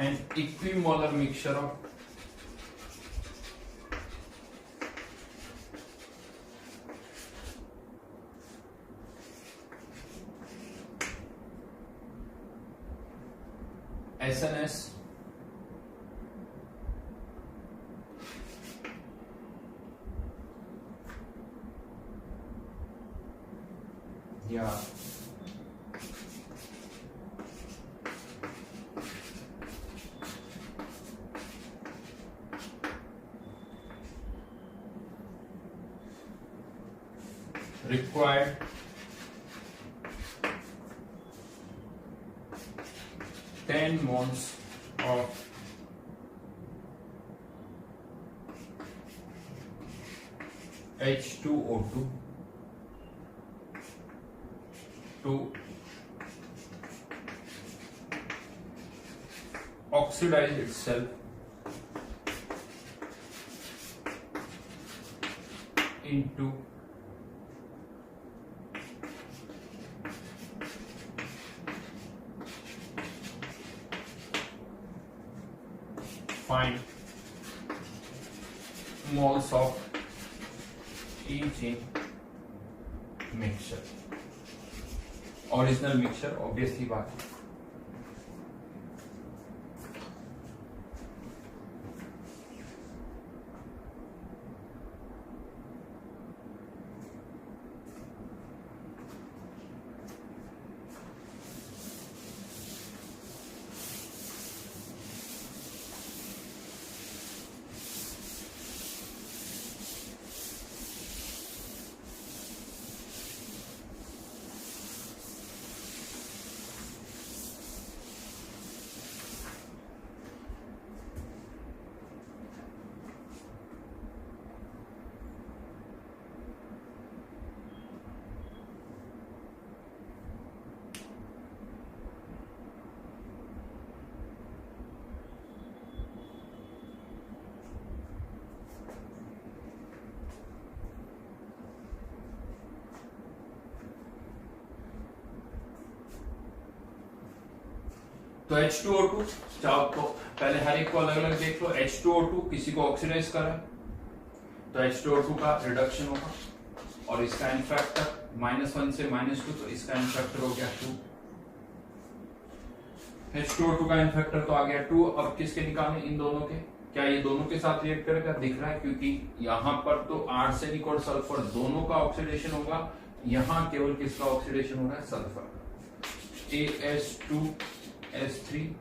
An equimolar mixture of SNS या required 10 moles of H2O2 to oxidize itself into find moles of each in mixture। Original mixture obviously बात है। तो H2O2 चाहो तो पहले हर एक को अलग अलग देख लो। H2O2 किसी को ऑक्सीडाइज करा तो H2O2 का रिडक्शन होगा और इसका एन फैक्टर -1 से -2, तो इसका एन फैक्टर हो गया 2। H2O2 का एन फैक्टर तो आ गया 2। अब किसके निकालने, इन दोनों के। क्या ये दोनों के साथ रिएक्ट करेगा, दिख रहा है, क्योंकि यहाँ पर तो आर्सेनिक और सल्फर दोनों का ऑक्सीडेशन होगा, यहाँ केवल किसका ऑक्सीडेशन हो रहा है, सल्फर का। AS2S3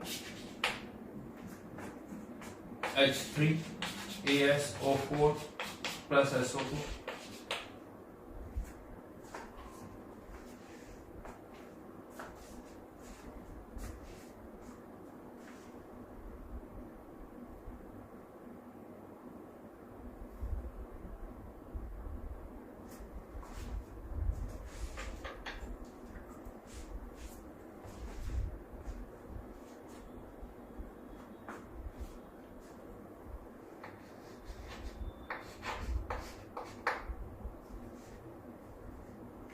H3 ASO4 plus SO4।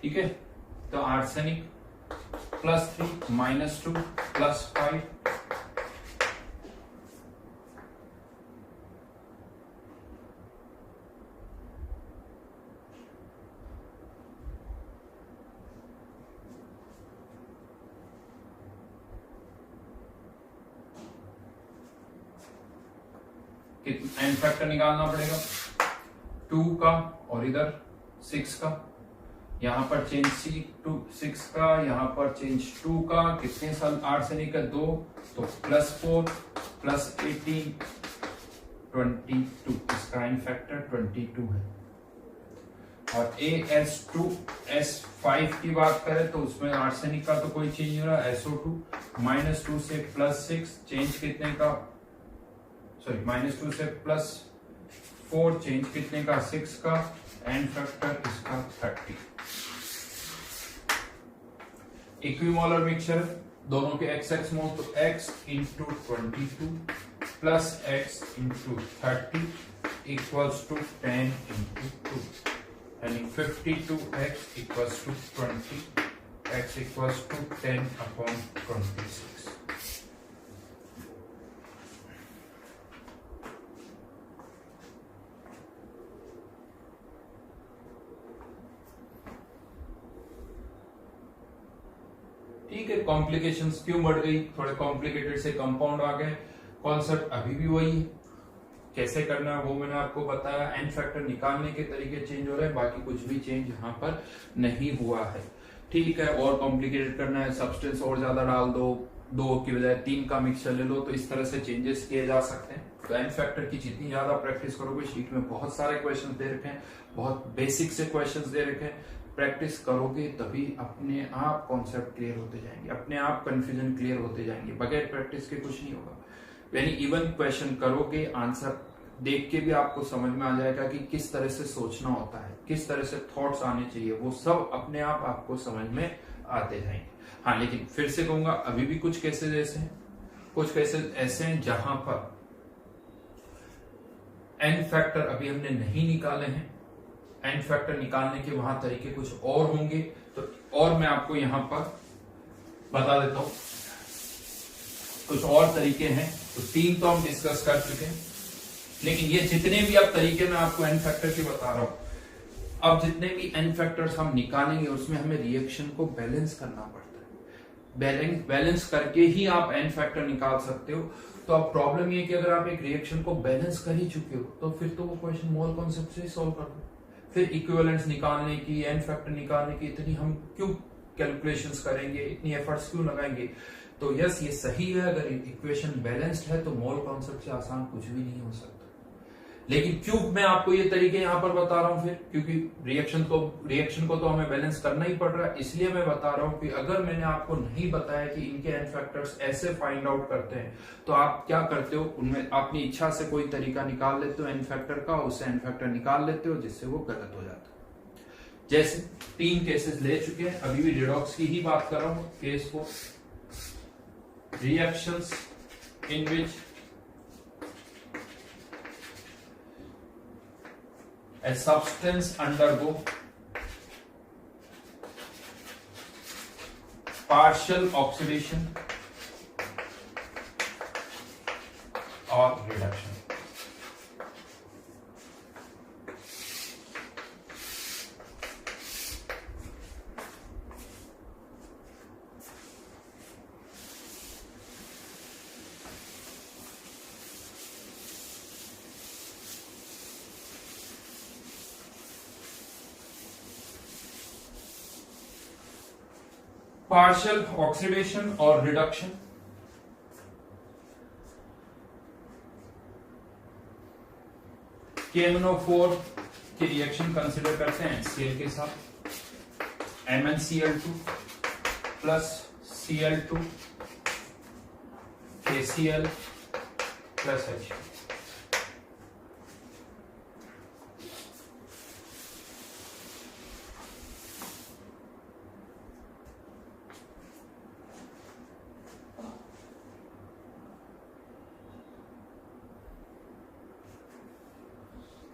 ठीक है, तो आर्सेनिक +3 -2 +5 एन फैक्टर निकालना पड़ेगा 2 का और इधर 6 का। यहाँ पर चेंज 6 का, यहाँ पर चेंज 2 का। कितने साल आर्सेनिक का 2, तो +4 +18 22, इसका इन फैक्टर 22 है। और AS2S5 की बात करें तो उसमें आर्सेनिक का तो कोई चेंज नहीं हो रहा, SO2 -2 से +6 चेंज कितने का, सॉरी -2 से +4 चेंज कितने का, 6 का। एन फैक्टर इसका 30। इक्विमोलर मिक्सचर दोनों के XX मोल, तो X × 22 plus X × 30 equals to 10 × 2, यानी 52X equals to 20, X equals to 10/26। ठीक है, कॉम्प्लिकेशंस क्यों बढ़ गई, थोड़े कॉम्प्लिकेटेड से कंपाउंड आ गए। कॉन्सेप्ट अभी भी वही है, कैसे करना है वो मैंने आपको बताया। एन फैक्टर निकालने के तरीके चेंज हो रहे हैं, बाकी कुछ भी चेंज यहाँ पर नहीं हुआ है। ठीक है, और कॉम्प्लिकेटेड करना है, सब्सटेंस और ज्यादा डाल दो, 2 की बजाय 3 का मिक्सचर ले लो, तो इस तरह से चेंजेस किए जा सकते हैं। तो एन फैक्टर की जितनी ज्यादा प्रैक्टिस करोगे, शीट में बहुत सारे क्वेश्चन दे रखे हैं, बहुत बेसिक से क्वेश्चन दे रखे हैं, प्रैक्टिस करोगे तभी अपने आप कॉन्सेप्ट क्लियर होते जाएंगे, अपने आप कंफ्यूजन क्लियर होते जाएंगे। बगैर प्रैक्टिस के कुछ नहीं होगा। यानी इवन क्वेश्चन करोगे, आंसर देख के भी आपको समझ में आ जाएगा कि किस तरह से सोचना होता है, किस तरह से थॉट्स आने चाहिए, वो सब अपने आप आपको समझ में आते जाएंगे। हाँ, लेकिन फिर से कहूंगा, अभी भी कुछ केसेस ऐसे हैं, कुछ केसेस ऐसे हैं जहां पर एन फैक्टर अभी हमने नहीं निकाले हैं। एन फैक्टर निकालने के वहां तरीके कुछ और होंगे, तो और मैं आपको यहां पर बता देता हूं कुछ और तरीके हैं। तो 3 तो हम डिस्कस कर चुके हैं, लेकिन ये जितने भी अब तरीके मैं आपको एन फैक्टर के बता रहा हूं, अब जितने भी एन फैक्टर्स हम निकालेंगे उसमें हमें रिएक्शन को बैलेंस करना पड़ता है। बैलेंस करके ही आप एन फैक्टर निकाल सकते हो। तो अब प्रॉब्लम ये कि अगर आप एक रिएक्शन को बैलेंस कर ही चुके हो तो फिर तो वो क्वेश्चन मोल कॉन्सेप्ट से सॉल्व कर दो। फिर इक्विवेलेंस निकालने की, एन फैक्टर निकालने की इतनी हम क्यों कैलकुलेशंस करेंगे, इतनी एफर्ट्स क्यों लगाएंगे। तो यस, ये सही है, अगर इक्वेशन बैलेंस्ड है तो मोल कॉन्सेप्ट से आसान कुछ भी नहीं हो सकता। लेकिन क्यों मैं आपको ये तरीके यहां पर बता रहा हूं, फिर क्योंकि रिएक्शन को तो हमें बैलेंस करना ही पड़ रहा है, इसलिए मैं बता रहा हूं कि अगर मैंने आपको नहीं बताया कि इनके एन फैक्टर्स ऐसे फाइंड आउट करते हैं, तो आप क्या करते हो, उनमें अपनी इच्छा से कोई तरीका निकाल लेते हो एन फैक्टर का, उससे एन फैक्टर निकाल लेते हो, जिससे वो गलत हो जाता है। जैसे 3 केसेस ले चुके हैं, अभी भी रिडॉक्स की ही बात कर रहा हूं। Case 4, reactions in which a substance undergo partial oxidation और रिडक्शन। पार्शियल ऑक्सीडेशन और रिडक्शन। KMnO4 की रिएक्शन कंसिडर करते हैं HCl के साथ, MnCl2 plus Cl2 KCl plus H।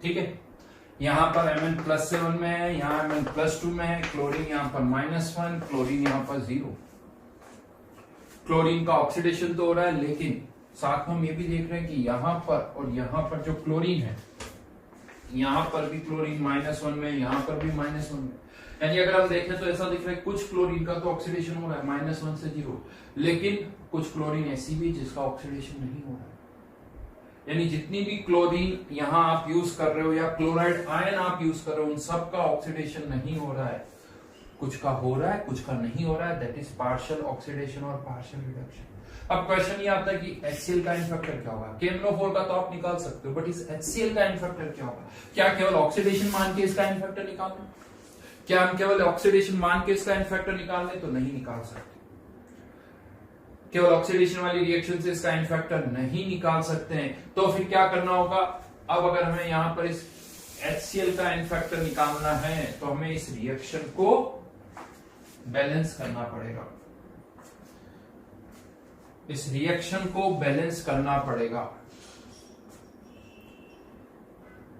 ठीक है, यहां पर Mn+7 में है, यहां Mn+2 में है, क्लोरीन यहां पर -1, क्लोरीन यहां पर 0। क्लोरीन का ऑक्सीडेशन तो हो रहा है, लेकिन साथ में हम ये भी देख रहे हैं कि यहां पर और यहां पर जो क्लोरीन है, यहां पर भी क्लोरीन -1 में, यहां पर भी -1 में। यानी अगर हम देखें तो ऐसा दिख रहा है कुछ क्लोरीन का तो ऑक्सीडेशन हो रहा है -1 से 0, लेकिन कुछ क्लोरीन ऐसी भी जिसका ऑक्सीडेशन नहीं हो रहा है। यानी जितनी भी क्लोरीन यहां आप यूज कर रहे हो या क्लोराइड आयन आप यूज कर रहे हो, उन सब का ऑक्सीडेशन नहीं हो रहा है। कुछ का हो रहा है, कुछ का नहीं हो रहा है। दैट इज पार्शियल ऑक्सीडेशन और पार्शियल रिडक्शन। अब क्वेश्चन ये आता है कि HCl का इन फैक्टर क्या होगा। KMnO4 का तो आप निकाल सकते हो, बट इस HCl का इन फैक्टर क्या होगा? क्या केवल ऑक्सीडेशन मान के इसका इन फैक्टर निकालना? क्या हम केवल ऑक्सीडेशन मान के इसका इन फैक्टर निकाल लें? तो नहीं निकाल सकते। केवल ऑक्सीडेशन वाली रिएक्शन से इसका इन फैक्टर नहीं निकाल सकते हैं। तो फिर क्या करना होगा? अब अगर हमें यहां पर इस HCl का इन फैक्टर निकालना है तो हमें इस रिएक्शन को बैलेंस करना पड़ेगा। इस रिएक्शन को बैलेंस करना पड़ेगा।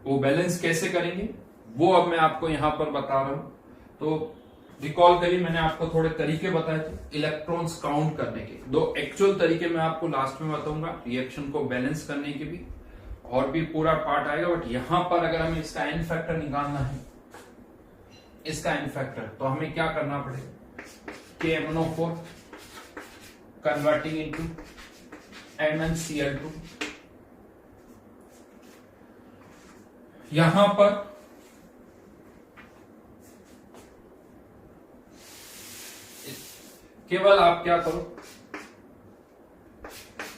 वो बैलेंस कैसे करेंगे वो अब मैं आपको यहां पर बता रहा हूं। तो रिकॉल करिए, मैंने आपको थोड़े तरीके बताए थे इलेक्ट्रॉन्स काउंट करने के। दो एक्चुअल तरीके मैं आपको लास्ट में बताऊंगा रिएक्शन को बैलेंस करने के भी, और भी पूरा पार्ट आएगा। बट यहां पर अगर हमें इसका एन फैक्टर निकालना है, इसका एन फैक्टर, तो हमें क्या करना पड़ेगा? KMnO4 converting into MnCl2। यहां पर केवल आप क्या करो,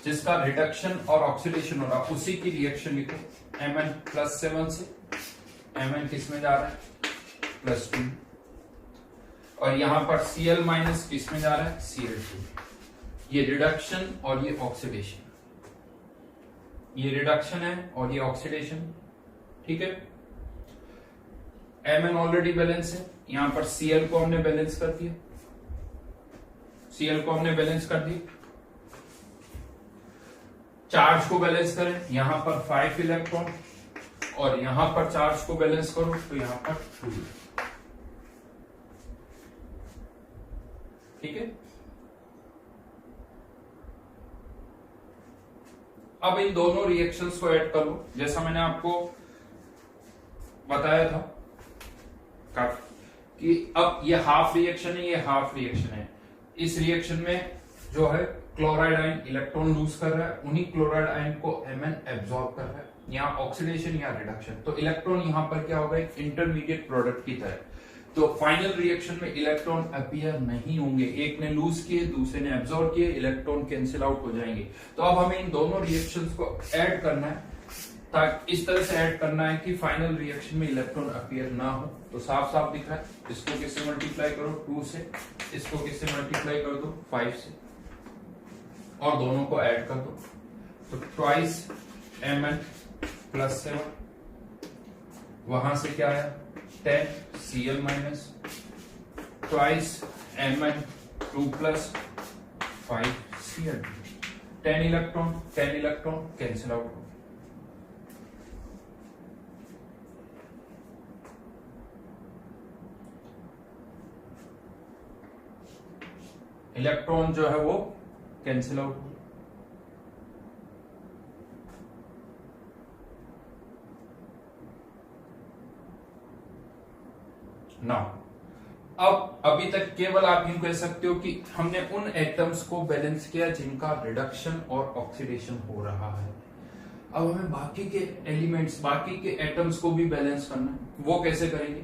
जिसका रिडक्शन और ऑक्सीडेशन हो रहा उसी की रिएक्शन लिखो। Mn+7 से Mn किस में जा रहा है? +2। और यहां पर Cl- किस में जा रहा है? Cl2। ये रिडक्शन और ये ऑक्सीडेशन, ये रिडक्शन है और ये ऑक्सीडेशन। ठीक है, Mn ऑलरेडी बैलेंस है, यहां पर Cl को हमने बैलेंस कर दिया, Cl को हमने बैलेंस कर दिया। चार्ज को बैलेंस करें, यहां पर 5 इलेक्ट्रॉन और यहां पर चार्ज को बैलेंस करो तो यहां पर 2। ठीक है, अब इन दोनों रिएक्शंस को ऐड कर लो, जैसा मैंने आपको बताया था कि अब ये हाफ रिएक्शन है, ये हाफ रिएक्शन है। इस रिएक्शन में जो है क्लोराइड आयन इलेक्ट्रॉन लूज कर रहा है, उन्हीं क्लोराइड आयन को Mn एब्सॉर्ब कर रहा है। यहाँ ऑक्सीडेशन या रिडक्शन, तो इलेक्ट्रॉन यहाँ पर क्या होगा? एक इंटरमीडिएट प्रोडक्ट की तरह। तो फाइनल रिएक्शन में इलेक्ट्रॉन अपीयर नहीं होंगे, एक ने लूज किए, दूसरे ने एब्सॉर्ब किए, इलेक्ट्रॉन कैंसिल आउट हो जाएंगे। तो अब हमें इन दोनों रिएक्शंस को ऐड करना है, ताकि इस तरह से ऐड करना है कि फाइनल रिएक्शन में इलेक्ट्रॉन अपीयर ना हो। तो साफ साफ दिख रहा है, इसको किससे मल्टीप्लाई करो? 2 से। इसको किससे मल्टीप्लाई कर दो? 5 से, और दोनों को ऐड कर दो। तो ट्वाइस Mn+7, वहां से क्या आया? 10 Cl- twice Mn2 + 5 Cl। 10 electron cancel out हो। इलेक्ट्रॉन जो है वो कैंसिल आउट हो। नाउ अब अभी तक केवल आप यूं कह सकते हो कि हमने उन एटम्स को बैलेंस किया जिनका रिडक्शन और ऑक्सीडेशन हो रहा है। अब हमें बाकी के एलिमेंट्स, बाकी के एटम्स को भी बैलेंस करना है। वो कैसे करेंगे?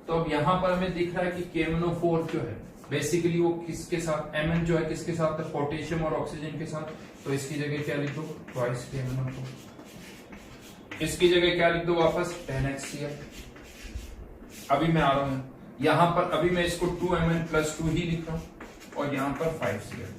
तो अब यहां पर हमें दिख रहा है कि KMnO4 जो है बेसिकली वो किसके साथ, Mn जो है किसके साथ है, पोटेशियम और ऑक्सीजन के साथ। तो इसकी जगह क्या लिख दो, ट्वाइस KMnO4। इसकी जगह क्या लिख दो वापस, 10HCl। अभी मैं आ रहा हूं यहां पर, अभी मैं इसको 2Mn+2 ही लिख रहा हूं और यहां पर 5Cl।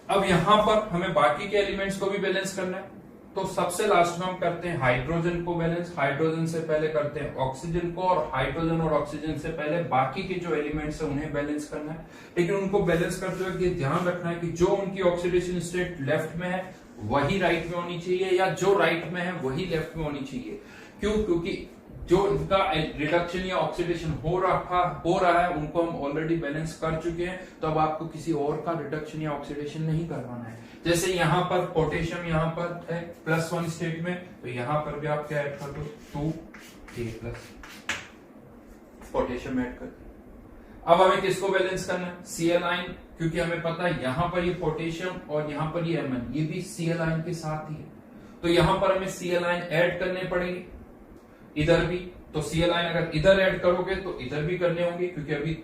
अब यहां पर हमें बाकी के एलिमेंट्स को भी बैलेंस करना है। तो सबसे लास्ट में हम करते हैं हाइड्रोजन को बैलेंस। हाइड्रोजन से पहले करते हैं ऑक्सीजन को, और हाइड्रोजन और ऑक्सीजन से पहले बाकी के जो एलिमेंट्स हैं उन्हें बैलेंस करना है। लेकिन उनको बैलेंस करते हुए ध्यान रखना है कि जो उनकी ऑक्सीडेशन स्टेट लेफ्ट में है वही राइट में होनी चाहिए, या जो राइट में है वही लेफ्ट में होनी चाहिए। क्यों? क्योंकि जो इनका रिडक्शन या ऑक्सीडेशन हो रहा है उनको हम ऑलरेडी बैलेंस कर चुके हैं। तो अब आपको किसी और का रिडक्शन या ऑक्सीडेशन नहीं करवाना है। जैसे यहां पर पोटेशियम यहां पर है +1 स्टेट में, तो यहां पर भी आप क्या ऐड कर दो, 2K+ पोटेशियम ऐड कर दो। अब हमें किसको बैलेंस करना है, Cl आयन, क्योंकि हमें पता है यहां पर ये पोटेशियम और यहां पर ये Mn, ये भी Cl आयन के साथ ही है। तो यहां पर हमें Cl आयन ऐड करने पड़ेंगे, इधर भी। तो Cl आयन अगर इधर ऐड करोगे तो इधर भी करने होंगे, क्योंकि अभी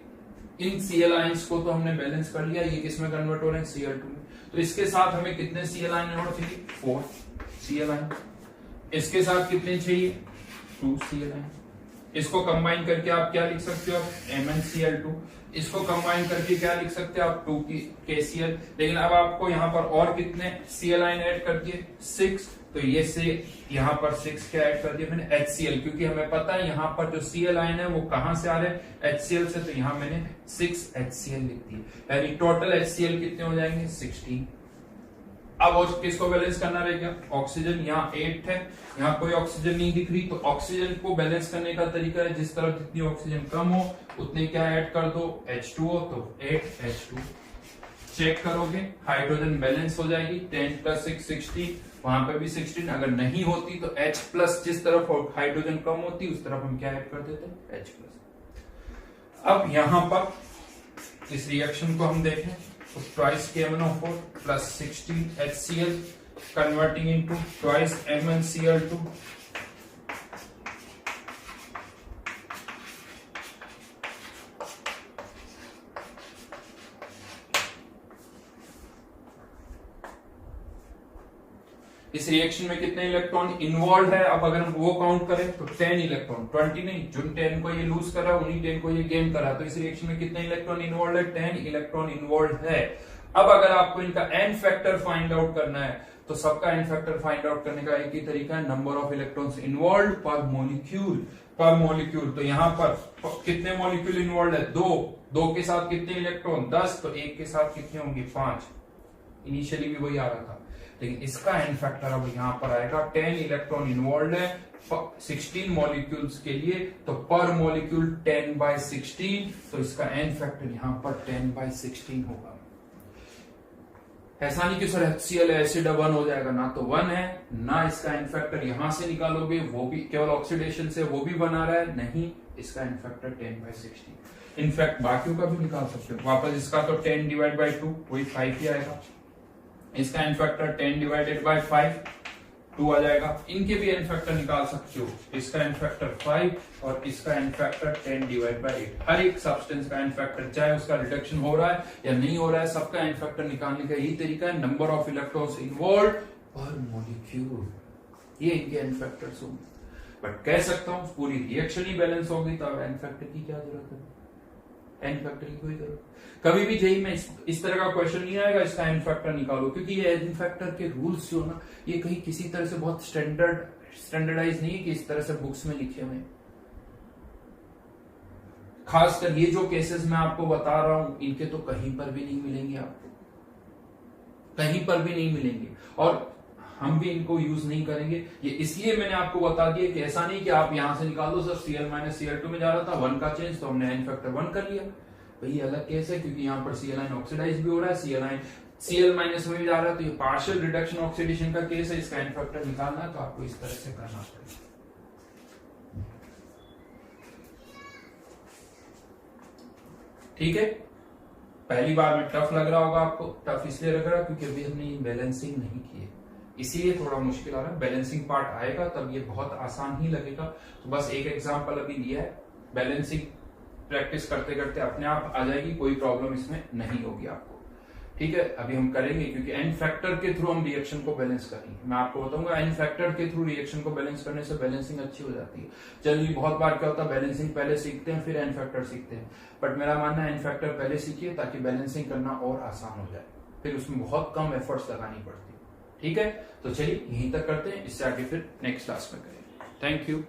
इन Cl आयंस को तो हमने बैलेंस कर लिया। ये किस में कन्वर्ट हो रहे हैं, Cl2 में। तो इसके साथ हमें कितने Cl आयन और चाहिए, 4 Cl आयन। इसके साथ कितने चाहिए, 2 Cl आयन। इसको कंबाइन करके आप क्या लिख सकते हो, MnCl2। इसको कंबाइन करके क्या लिख सकते हो आप, 2KCl। लेकिन अब आपको यहाँ पर और कितने Cl आयन ऐड कर दिए, 6। तो ये से यहाँ पर 6 क्या ऐड कर दिया मैंने, HCl, क्योंकि हमें पता है यहाँ पर जो Cl आयन है वो कहां से आ रहे हैं, HCl से। तो यहाँ मैंने 6 HCl लिख दिया, यानी टोटल HCl कितने हो जाएंगे, 16। अब और किसको बैलेंस करना रहेगा, ऑक्सीजन। यहाँ 8 है, यहाँ कोई ऑक्सीजन नहीं दिख रही। तो ऑक्सीजन को बैलेंस करने का तरीका है, जिस तरफ जितनी ऑक्सीजन कम हो उतने क्या ऐड कर दो, H2O। तो 8H2 चेक करोगे, हाइड्रोजन बैलेंस हो जाएगी, 10 + 6 16। वहां पे भी 16। अगर नहीं होती तो H+ जिस तरफ हाइड्रोजन कम होती उस तरफ हम क्या ऐड कर देते, H+। अब यहां पर इस रिएक्शन को हम देखें तो twice KMnO4 + 16 HCl converting into twice MnCl2 इस रिएक्शन में कितने इलेक्ट्रॉन इन्वॉल्व है। अब अगर हम वो काउंट करें तो 10 इलेक्ट्रॉन, 20 नहीं, जिन 10 को ये लूज कर रहा है उन्हीं 10 को ये गेन कर रहा है। तो इस रिएक्शन में कितने इलेक्ट्रॉन इन्वॉल्व है, 10 इलेक्ट्रॉन इन्वॉल्व है। अब अगर आपको इनका एन फैक्टर फाइंड आउट करना है तो सबका एन फैक्टर फाइंड आउट करने का एक ही तरीका है, नंबर ऑफ इलेक्ट्रॉन्स इन्वॉल्व पर मॉलिक्यूल। तो यहाँ पर कितने मॉलिक्यूल इन्वॉल्व है, 2 के साथ कितने इलेक्ट्रॉन, 10। तो 1 के साथ कितने होंगे, 5। इनिशियली भी वही आ रहा था, लेकिन इसका एन फैक्टर अब यहां पर आएगा, 10 इलेक्ट्रॉन इन्वॉल्व है 16 मॉलिक्यूल्स के लिए। तो पर मॉलिक्यूल 10/16। तो इसका एन फैक्टर यहां पर 10/16 होगा। ऐसा नहीं कि सर HCl एसिड 1 हो जाएगा, ना तो 1 है ना इसका एन फैक्टर यहां से निकालोगे वो भी केवल ऑक्सीडेशन से वो भी बना रहा है, नहीं, इसका एन फैक्टर 10/16। इनफैक्ट बाकियों का भी निकाल सकते हो वापस। इसका तो 10/2 वही 5 ही आएगा। इसका एन फैक्टर 10/5 2 आ जाएगा। इनके भी एन फैक्टर निकाल सकते हो, इसका एन फैक्टर 5 और इसका एन फैक्टर 10/8। हर एक सब्सटेंस का एन फैक्टर, चाहे उसका रिडक्शन हो रहा है या नहीं हो रहा है, सबका एन फैक्टर निकालने का यही तरीका है, नंबर ऑफ इलेक्ट्रॉन्स इन्वॉल्व पर मॉलिक्यूल। ये इनके एन फैक्टर्स होंगे। बट कह सकता हूं पूरी रिएक्शन ही बैलेंस होगी तो अब एन फैक्टर की क्या जरूरत है, एन फैक्टर की कोई जरूरत। कभी भी जेई में इस तरह का क्वेश्चन नहीं आएगा इसका एन फैक्टर निकालो, क्योंकि ये एन फैक्टर के रूल्स जो ना ये कहीं किसी तरह से बहुत स्टैंडर्डाइज नहीं है कि इस तरह से बुक्स में लिखे हुए। खासकर ये जो केसेस मैं आपको बता रहा हूं इनके तो कहीं पर भी नहीं मिलेंगे, आपको कहीं पर भी नहीं मिलेंगे, और हम भी इनको यूज नहीं करेंगे। ये इसलिए मैंने आपको बता दिया कि ऐसा नहीं कि आप यहां से निकाल दो, सर Cl - Cl2 में जा रहा था 1 का चेंज तो हमने एन फैक्टर 1 कर लिया। भाई अलग केस है, क्योंकि यहाँ पर Cl ऑक्सीडाइज भी हो रहा है, Cl- में भी जा रहा है, तो ये पार्शियल रिडक्शन ऑक्सीडेशन का केस है। इसका एन फैक्टर निकालना है तो आपको इस तरह से करना पड़ेगा। ठीक है, पहली बार में टफ लग रहा होगा आपको। टफ इसलिए लग रहा है क्योंकि अभी हमने बैलेंसिंग नहीं की है, इसीलिए थोड़ा मुश्किल आ रहा है। बैलेंसिंग पार्ट आएगा तब ये बहुत आसान ही लगेगा। तो बस एक एग्जांपल अभी लिया है, बैलेंसिंग प्रैक्टिस करते करते अपने आप आ जाएगी, कोई प्रॉब्लम इसमें नहीं होगी आपको। ठीक है, अभी हम करेंगे क्योंकि एन फैक्टर के थ्रू हम रिएक्शन को बैलेंस करेंगे। मैं आपको बताऊंगा एन फैक्टर के थ्रू रिएक्शन को बैलेंस करने से बैलेंसिंग अच्छी हो जाती है। जनरली बहुत बार क्या होता है, बैलेंसिंग पहले सीखते हैं फिर एन फैक्टर सीखते हैं, बट मेरा मानना है एन फैक्टर पहले सीखिए ताकि बैलेंसिंग करना और आसान हो जाए, फिर उसमें बहुत कम एफर्ट्स लगानी पड़ती है। ठीक है, तो चलिए यहीं तक करते हैं, इससे आगे फिर नेक्स्ट क्लास में करेंगे। Thank you.